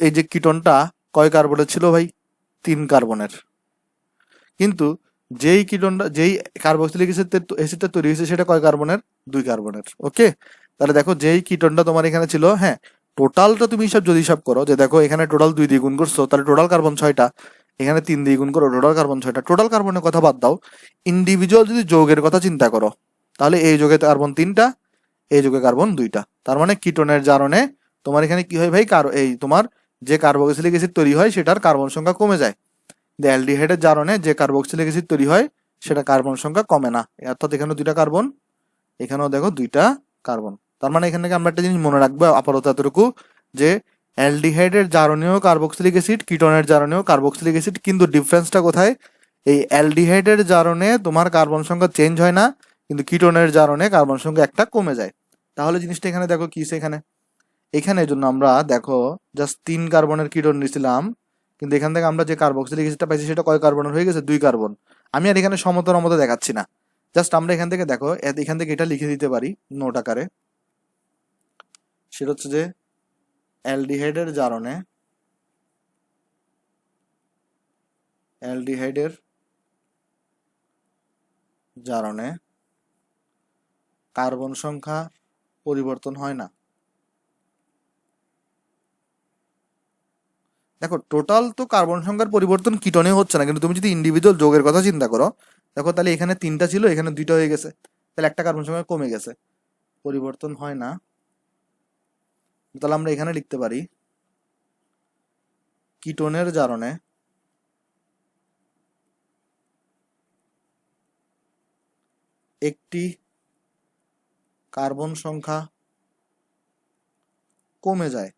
এই যে কিটোনটা কয় কার্বনের ছিল ভাই, 3 কার্বনের, কিন্তু যেই কার্বক্সিলিক অ্যাসিডটা তৈরি হয়েছে সেটা কয় কার্বনের, 2 কার্বনের। ওকে, তাহলে দেখো যেই কিটোনটা তোমার এখানে ছিল, হ্যাঁ টোটালটা তুমি যদি হিসাব করো, যে দেখো এখানে টোটাল 2 দিয়ে গুণ করছো, তাহলে টোটাল কার্বন 6টা, এখানে 3 দিয়ে গুণ করো, টোটাল কার্বন 6টা। টোটাল কার্বনের কথা বাদ দাও, ইন্ডিভিজুয়াল যদি যৌগের কথা চিন্তা করো, তাহলে এই যৌগে কার্বন 3টা, এই যৌগে কার্বন 2টা। তার মানে কিটোনের জারণে তোমার এখানে কি হয় ভাই, এই তোমার যে কার্বক্সিলিক অ্যাসিড তৈরি হয় সেটার কার্বন সংখ্যা কমে যায়। অ্যালডিহাইডের জারণে যে কার্বক্সিলিক অ্যাসিড তৈরি হয় সেটা কার্বন সংখ্যা কমে না, অর্থাৎ এখানে 2টা কার্বন, এখানেও দেখো 2টা কার্বন। তার মানে এখান থেকে আমরা একটা জিনিস মনে রাখবো আপাতত এতটুকু, যে অ্যালডিহাইডের জারণেও কার্বক্সিলিক অ্যাসিড, কিটোনের জারণেও কার্বক্সিলিক অ্যাসিড, কিন্তু ডিফারেন্সটা কোথায়, এই অ্যালডিহাইডের জারণে তোমার কার্বন সংখ্যা চেঞ্জ হয় না, কিন্তু কিটোনের জারণে কার্বন সংখ্যা একটা কমে যায়। তাহলে জিনিসটা এখানে দেখো কি এখানে, এখানে এই জন্য আমরা দেখো জাস্ট 3 কার্বনের কিটোন নিয়েছিলাম, কিন্তু এখান থেকে আমরা যে কার্বক্সিলিক অ্যাসিডটা পাইছি সেটা কয় কার্বনের হয়ে গেছে, 2 কার্বন। আমি আর এখানে সমতার মতো দেখাচ্ছি না, জাস্ট আমরা এখান থেকে দেখো, এখান থেকে এটা লিখে দিতে পারি নোট আকারে, সেটা হচ্ছে যে অ্যালডিহাইডের জারণে কার্বন সংখ্যা পরিবর্তন হয় না। দেখো টোটাল তো কার্বন সংখ্যার পরিবর্তন কিটোনে হচ্ছে না, কিন্তু তুমি যদি ইন্ডিভিজুয়াল যৌগের কথা চিন্তা করো, দেখো তাহলে এখানে 3টা ছিল, এখানে 2টা হয়ে গেছে, তাহলে একটা কার্বন সংখ্যা কমে গেছে, পরিবর্তন হয় না। তাহলে আমরা এখানে লিখতে পারি কিটোনের জারণে একটি কার্বন সংখ্যা কমে যায়,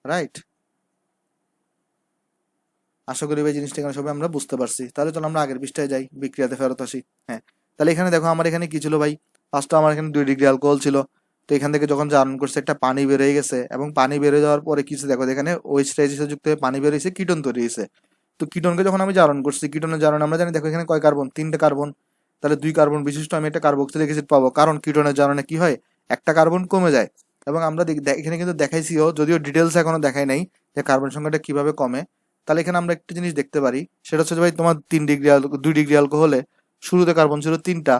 রাইট। আশা করি এই জিনিসটা এখানে সবাই আমরা বুঝতে পারছি। তাহলে চলো আমরা আগের পৃষ্ঠায় যাই, বিক্রিয়াতে ফেরত আসি। হ্যাঁ, তাহলে এখানে দেখো আমার এখানে কি ছিল ভাই, ফার্স্টে আমার এখানে 2 ডিগ্রি অ্যালকোহল ছিল, তো এখান থেকে যখন জারণ করছে একটা পানি বের হয়ে গেছে, এবং পানি বের হয়ে যাওয়ার পরে কিছু দেখো এখানে OH যুক্ত হয়ে পানি বের হয়েছে, কিটোন তৈরি হয়েছে। তো কিটোনকে যখন আমি জারণ করছি, কিটোনের জারণ আমরা জানি, দেখো এখানে কয় কার্বন, 3টা কার্বন, তাহলে 2 কার্বন বিশিষ্ট আমি একটা কার্বক্সিলিক অ্যাসিড পাবো, কারণ কিটোনের জারণে কি হয়, একটা কার্বন কমে যায়। এবং আমরা এখানে কিন্তু দেখাইছিও, যদিও ডিটেলস এখনো দেখাই নাই যে কার্বন সংখ্যাটা কিভাবে কমে। তাহলে এখানে আমরা একটা জিনিস দেখতে পারি, সেটা হচ্ছে ভাই তোমার 2 ডিগ্রি অ্যালকোহলে শুরুতে কার্বন ছিল 3টা,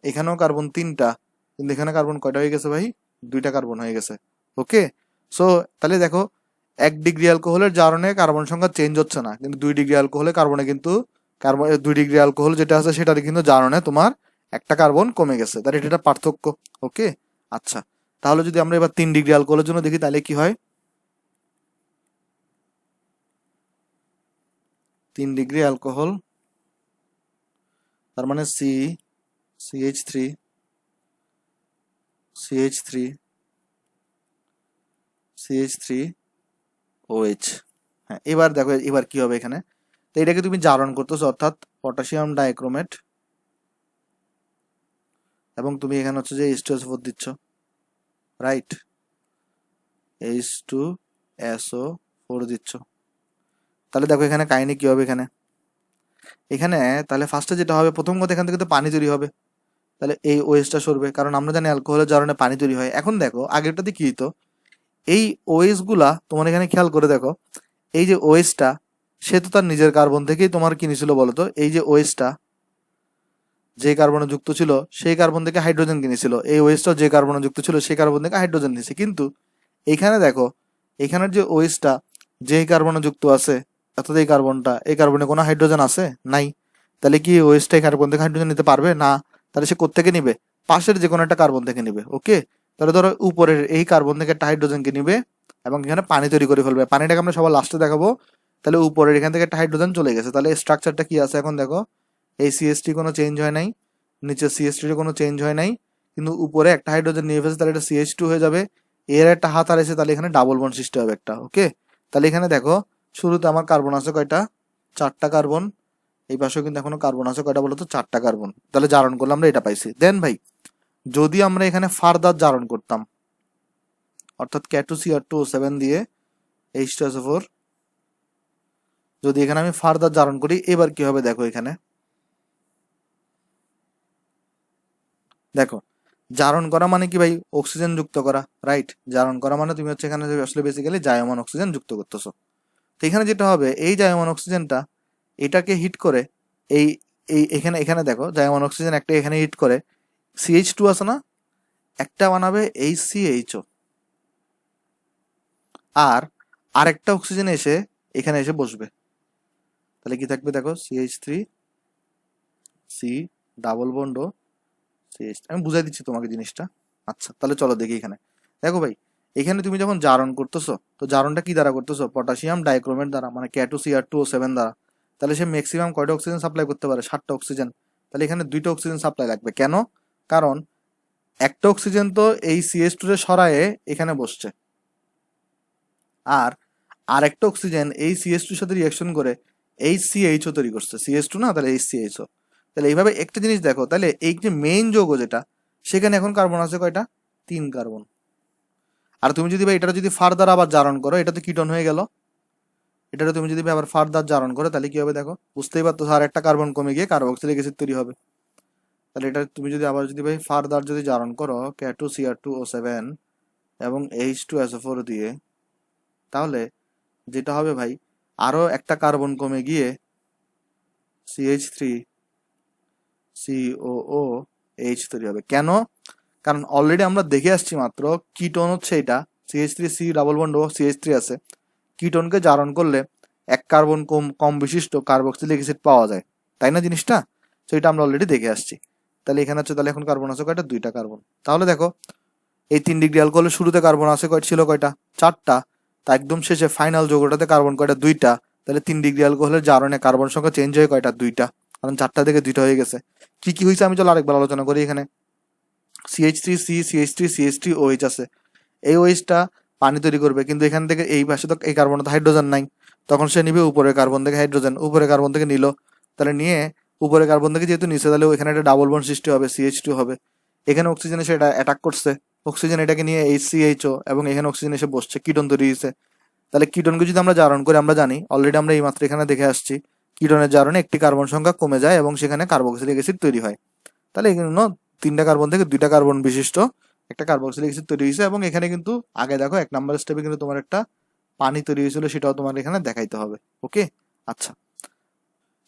এখানেও কার্বন 3টা, কিন্তু এখানে কার্বন কয়টা হয়ে গেছে ভাই, 2টা কার্বন হয়ে গেছে। ওকে, সো তাহলে দেখো 1 ডিগ্রি অ্যালকোহলের জারণে কার্বন সংখ্যা চেঞ্জ হচ্ছে না, কিন্তু 2 ডিগ্রি অ্যালকোহলে কার্বনে কিন্তু 2 ডিগ্রি অ্যালকোহল যেটা আছে সেটার কিন্তু জারণে তোমার একটা কার্বন কমে গেছে, তাহলে এটা পার্থক্য। ওকে, আচ্ছা, তাহলে যদি আমরা এবার 3 ডিগ্রি অ্যালকোহলের জন্য দেখি তাহলে কি হয়। 3 ডিগ্রি অ্যালকোহল তার মানে CH3 CH3 CH3 OH। হ্যাঁ, এবার দেখো এবার কি হবে এখানে। তো এটাকে তুমি জারণ করতেছো, অর্থাৎ পটাশিয়াম ডাইক্রোমেট, এবং তুমি এখানে হচ্ছে যে H2SO4 দিচ্ছ, রাইট, H2SO4 দিচ্ছ। তাহলে দেখো এখানে কাহিনী কি হবে এখানে। এখানে তাহলে ফার্স্টে যেটা হবে, প্রথম কথা এখান থেকে তো পানি তৈরি হবে, তাহলে এই ওএসটা সরবে, কারণ আমরা জানি অ্যালকোহলের জারণে পানি তৈরি হয়। এখন দেখো আগেরটাতে কি হতো, এই ওএস গুলা তোমার এখানে খেয়াল করে দেখো, এই যে ওএসটা সে তো তার নিজের কার্বন থেকেই তোমার কি নিছিল বলতো, এই যে ওএসটা যে কার্বনে যুক্ত ছিল সেই কার্বন থেকে হাইড্রোজেন কিনেছিল, এই ওএসটাও যে কার্বনে যুক্ত ছিল সেই কার্বন থেকে হাইড্রোজেন নিয়েছে। কিন্তু এইখানে দেখো, এখানের যে ওএসটা যে কার্বনে যুক্ত আছে, অর্থাৎ এই কার্বনে কোনো হাইড্রোজেন আছে নাই, তাহলে কি ওএসটা এই কার্বন থেকে হাইড্রোজেন নিতে পারবে না? তাহলে সে কোত্থেকে নিবে? পাশের যে কোনো একটা কার্বন থেকে নিবে। ওকে, তাহলে ধরো উপরের এই কার্বন থেকে একটা হাইড্রোজেনকে নিবে এবং এখানে পানি তৈরি করে ফেলবে। পানিটাকে আমরা সবার লাস্টে দেখাবো। তাহলে উপরের এখান থেকে একটা হাইড্রোজেন চলে গেছে, তাহলে স্ট্রাকচারটা কি আছে এখন দেখো, এই সিএসটি কোনো চেঞ্জ হয় নাই, নিচে সিএসটির কোনো চেঞ্জ হয় নাই, কিন্তু উপরে একটা হাইড্রোজেন নিয়ে ফেলছে, তাহলে এটা CH2 হয়ে যাবে। এর একটা হাত আর এসে তাহলে এখানে ডাবল বন্ড সৃষ্টি হবে একটা। ওকে, তাহলে এখানে দেখো শুরুতে আমার কার্বন আছে কয়টা, 4টা কার্বন, এই পাশেও কিন্তু এখনো কার্বন আছে কয়টা বলতো, 4টা কার্বন। তাহলে জারণ করলে আমরা এটা পাইছি। দেন ভাই যদি আমরা এখানে ফার্দার জারণ করতাম, অর্থাৎ K2Cr2O7 দিয়ে H2SO4 যদি এখানে আমি ফার্দার জারণ করি, এবার কি হবে দেখো এখানে দেখো, জারণ করা মানে কি ভাই, অক্সিজেন যুক্ত করা, রাইট। জারণ করা মানে তুমি হচ্ছে এখানে আসলে বেসিক্যালি জায়মান অক্সিজেন যুক্ত করতেছো। তো এখানে যেটা হবে, এই জায়মান অক্সিজেনটা এটাকে হিট করে, এই এই এখানে এখানে দেখো জায়মান অক্সিজেন একটা এখানে হিট করে CH2 আছে না, একটা বানাবে HCHO, আর আরেকটা অক্সিজেন এসে এখানে এসে বসবে। তাহলে কি থাকবে দেখো, CH3 C ডাবল বন্ড ও CH, আমি বুঝাই দিচ্ছি তোমাকে জিনিসটা। আচ্ছা, তাহলে চলো দেখি এখানে। দেখো ভাই, এখানে তুমি যখন জারণ করতেছো, তো জারণটা কি দ্বারা করতেছো, পটাশিয়াম ডাইক্রোমেট দ্বারা, মানে K2Cr2O7 দ্বারা। তাহলে সে ম্যাক্সিমাম কয়টা অক্সিজেন সাপ্লাই করতে পারে, 7টা অক্সিজেন। তাহলে এখানে 2টা অক্সিজেন সাপ্লাই লাগবে। কেন? কারণ একটা অক্সিজেন তো এই CH2 রে সরায়ে এখানে বসছে, আর আরেকটা অক্সিজেন এই CH2 এর সাথে রিঅ্যাকশন করে HCHO তৈরি করছে, CH2 না, তাহলে HCHO। তাহলে এইভাবে একটা জিনিস দেখো, তাহলে এই যে মেইন যৌগ যেটা, সেখানে এখন কার্বন আছে কয়টা, 3 কার্বন। আর তুমি যদি ভাই এটা যদি ফার্দার আবার জারণ করো, এটা তো কিটোন হয়ে গেল, এটা তুমি যদি আবার ফার্দার জারণ করো তাহলে কি হবে দেখো, বুঝতেই পারতো, আর একটা কার্বন কমে গিয়ে কার্বক্সিলিক অ্যাসিড তৈরি হবে। তাহলে এটা তুমি যদি আবার যদি ভাই ফার্দার যদি জারণ করো K2Cr2O7 এবং H2SO4 দিয়ে, তাহলে যেটা হবে ভাই, আরো একটা কার্বন কমে গিয়ে CH3COOH তৈরি হবে। কেন? কারণ অলরেডি আমরা দেখে আসছি মাত্র, কিটোন হচ্ছে এটা, CH3C ডাবল বন্ড ও CH3 আছে, কিটোনকে জারণ করলে এক কার্বন কম কম বিশিষ্ট কার্বক্সিলিক অ্যাসিড পাওয়া যায়, তাই না জিনিসটা? তো এটা আমরা অলরেডি দেখে আসছি। তাহলে এখানে হচ্ছে, তাহলে এখন কার্বন আছে কয়টা, 2টা কার্বন। তাহলে দেখো এই 3 ডিগ্রি অ্যালকোহলের শুরুতে কার্বন আছে ছিল কয়টা, 4টা। তা একদম শেষে ফাইনাল যৌগটাতে কার্বন কয়টা, 2টা। তাহলে 3 ডিগ্রি অ্যালকোহলের জারণে কার্বন সংখ্যা চেঞ্জ হয়ে কয়টা, 2টা, কারণ 4টা থেকে 2টা হয়ে গেছে। কি কি হয়েছে আমি চলো আরেকবার আলোচনা করি। এখানে CH3C CH3 CH3OH আছে, এই ওএইচটা পানি তৈরি করবে, কিন্তু এখান থেকে এই পাশে তো এই কার্বনে তো হাইড্রোজেন নাই, তখন সে নিবে উপরের কার্বন থেকে হাইড্রোজেন, উপরের কার্বন থেকে নিল, তাহলে নিয়ে উপরের কার্বন থেকে যেহেতু নিচে, তাহলে এখানে একটা ডাবল বন্ড সৃষ্টি হবে, CH2 হবে। এখানে অক্সিজেন এসে এটা অ্যাটাক করছে, অক্সিজেন এটাকে নিয়ে HCHO, এবং এখানে অক্সিজেন এসে বসছে, কিটোন তৈরি হয়েছে। তাহলে কিটোনকে যদি আমরা জারণ করি, আমরা জানি অলরেডি, আমরা এই মাত্র এখানে দেখে আসছি, কিটোনের জারণে একটি কার্বন সংখ্যা কমে যায় এবং সেখানে কার্বক্সিলিক অ্যাসিড তৈরি হয়। তাহলে এখানে 3টা কার্বন থেকে 2টা কার্বন বিশিষ্ট একটা কার্বক্সিলিক অ্যাসিড তৈরি হয়েছে, এবং এখানে কিন্তু আগে দেখো 1 নাম্বার স্টেপে কিন্তু তোমার একটা পানি তৈরি হয়েছিল, সেটাও তোমার এখানে দেখাইতে হবে। ওকে, আচ্ছা।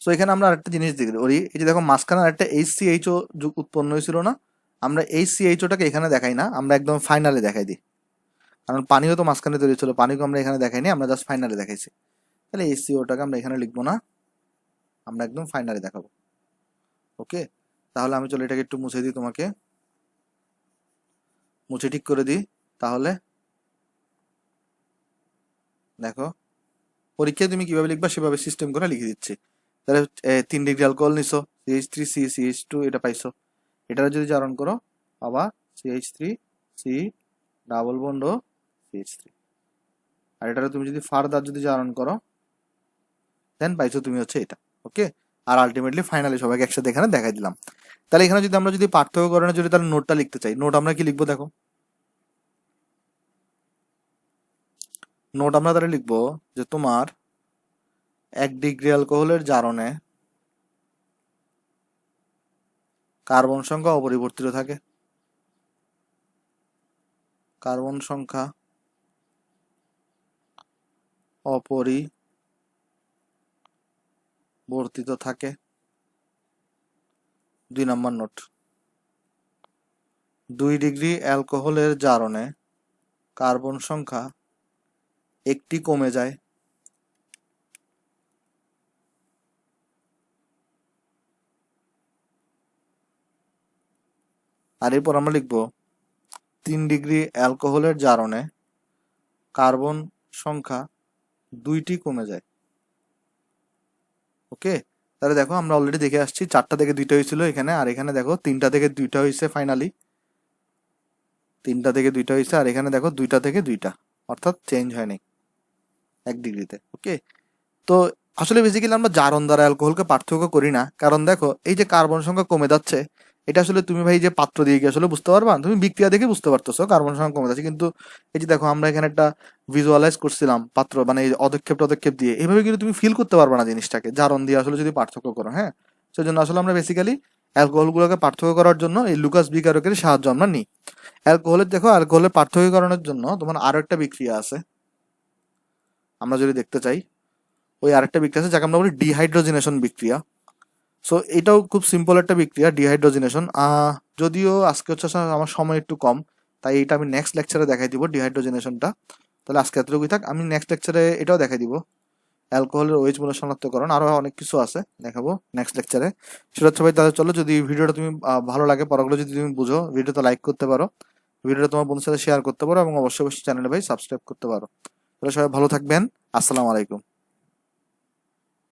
সো এখানে আমরা আরেকটা জিনিস দেখি, এই যে দেখো মাঝখানে আরেকটা HCHO উৎপন্ন হয়েছিল না, আমরা এই সিএইচওটাকে এখানে দেখাই না, আমরা একদম ফাইনালে দেখাই দিই, কারণ পানিও তো মাঝখানে তৈরি ছিল, পানিকে আমরা এখানে দেখাইনি, আমরা জাস্ট ফাইনালে দেখাইছি। তাহলে এই সিওটাকে আমরা এখানে লিখবো না, আমরা একদম ফাইনালে দেখাবো। ওকে, তাহলে আমি চলো এটাকে একটু মুছে দিই, তোমাকে মুছে ঠিক করে দিই। তাহলে দেখো পরীক্ষায় তুমি কিভাবে লিখবা সেভাবে সিস্টেম করে লিখে দিচ্ছি। তাহলে 3 ডিগ্রি অ্যালকোহল নিছো, CH3 CH2 এটা পাইছো, এটা যদি জারণ করো পাবা CH3 C ডাবল বন্ড ও CH3, আর এটা তুমি যদি ফার্দার যদি জারণ করো দেন পাইছো তুমি হচ্ছে এটা। ওকে, আর আলটিমেটলি ফাইনালি সবাইকে একসাথে এখানে দেখাই দিলাম। তাহলে এখানে যদি আমরা যদি পার্থক্যকরণের যদি তাহলে নোটটা লিখতে চাই, নোট আমরা কি লিখবো দেখো, নোট আমরা তাহলে লিখবো যে তোমার 1 ডিগ্রি অ্যালকোহলের জারণে কার্বন সংখ্যা অপরিবর্তিত থাকে, কার্বন সংখ্যা অপরিবর্তিত থাকে। 2 নম্বর নোট, 2 ডিগ্রি অ্যালকোহলের জারণে কার্বন সংখ্যা 1টি কমে যায়। আর এরপর আমরা লিখবো 3 ডিগ্রি অ্যালকোহলের জারণে কার্বন সংখ্যা 2টি কমে যায়। ওকে, তাহলে দেখো আমরা অলরেডি দেখে আসছি 4টা থেকে 2টা হয়েছিল এখানে, আর এখানে দেখো 3টা থেকে 2টা হয়েছে, ফাইনালি 3টা থেকে 2টা হয়েছে, আর এখানে দেখো 2টা থেকে 2টা, অর্থাৎ চেঞ্জ হয়নি 1 ডিগ্রিতে। ওকে, তো আসলে বেসিক্যালি আমরা জারণ দ্বারা অ্যালকোহলকে পার্থক্য করি না, কারণ দেখো এই যে কার্বন সংখ্যা কমে যাচ্ছে, এটা আসলে তুমি ভাই যে পাত্র দিয়ে কি আসলে বুঝতে পারবা, তুমি বিক্রিয়া দেখে বুঝতে পারতেছো কার্বন সংখ্যা কমে যাচ্ছে, কিন্তু এই যে দেখো আমরা এখানে একটা ভিজুয়ালাইজ করছিলাম পাত্র মানে এই অদক্ষেপ দিয়ে, এইভাবে কিন্তু তুমি ফিল করতে পারবা না জিনিসটাকে জারণ দিয়ে আসলে যদি পার্থক্য করো। হ্যাঁ, সেজন্য আসলে আমরা বেসিক্যালি অ্যালকোহলগুলোকে পার্থক্য করার জন্য এই লুকাস বিকারকের সাহায্য আমরা নিই। অ্যালকোহলের দেখো অ্যালকোহলের পার্থক্যকরণের জন্য তোমার আরো একটা বিক্রিয়া আছে, আমরা যদি দেখতে চাই ওই আরেকটা বিক্রিয়া আছে যাকে আমরা বলি ডিহাইড্রোজেনেশন বিক্রিয়া। সো এটাও খুব সিম্পল একটা বিক্রিয়া ডিহাইড্রোজেনেশন। যদিও আজকে হচ্ছে আমার সময় একটু কম, তাই এটা আমি নেক্সট লেকচারে দেখাই দিব ডিহাইড্রোজেনেশনটা। তাহলে আজকে এতটুকুই থাক, আমি নেক্সট লেকচারে এটাও দেখাই দিব অ্যালকোহলের ওএইচ মূল্য শনাক্তকরণ, আরো অনেক কিছু আছে দেখাবো নেক্সট লেকচারে। সেটা হচ্ছে ভাই তাহলে চলো, যদি ভিডিওটা তুমি ভালো লাগে, পরগুলো যদি তুমি বুঝো, ভিডিওতে লাইক করতে পারো, ভিডিওটা তোমার বন্ধুর সাথে শেয়ার করতে পারো, এবং অবশ্যই চ্যানেলে ভাই সাবস্ক্রাইব করতে পারো। তাহলে সবাই ভালো থাকবেন, আসসালামু আলাইকুম।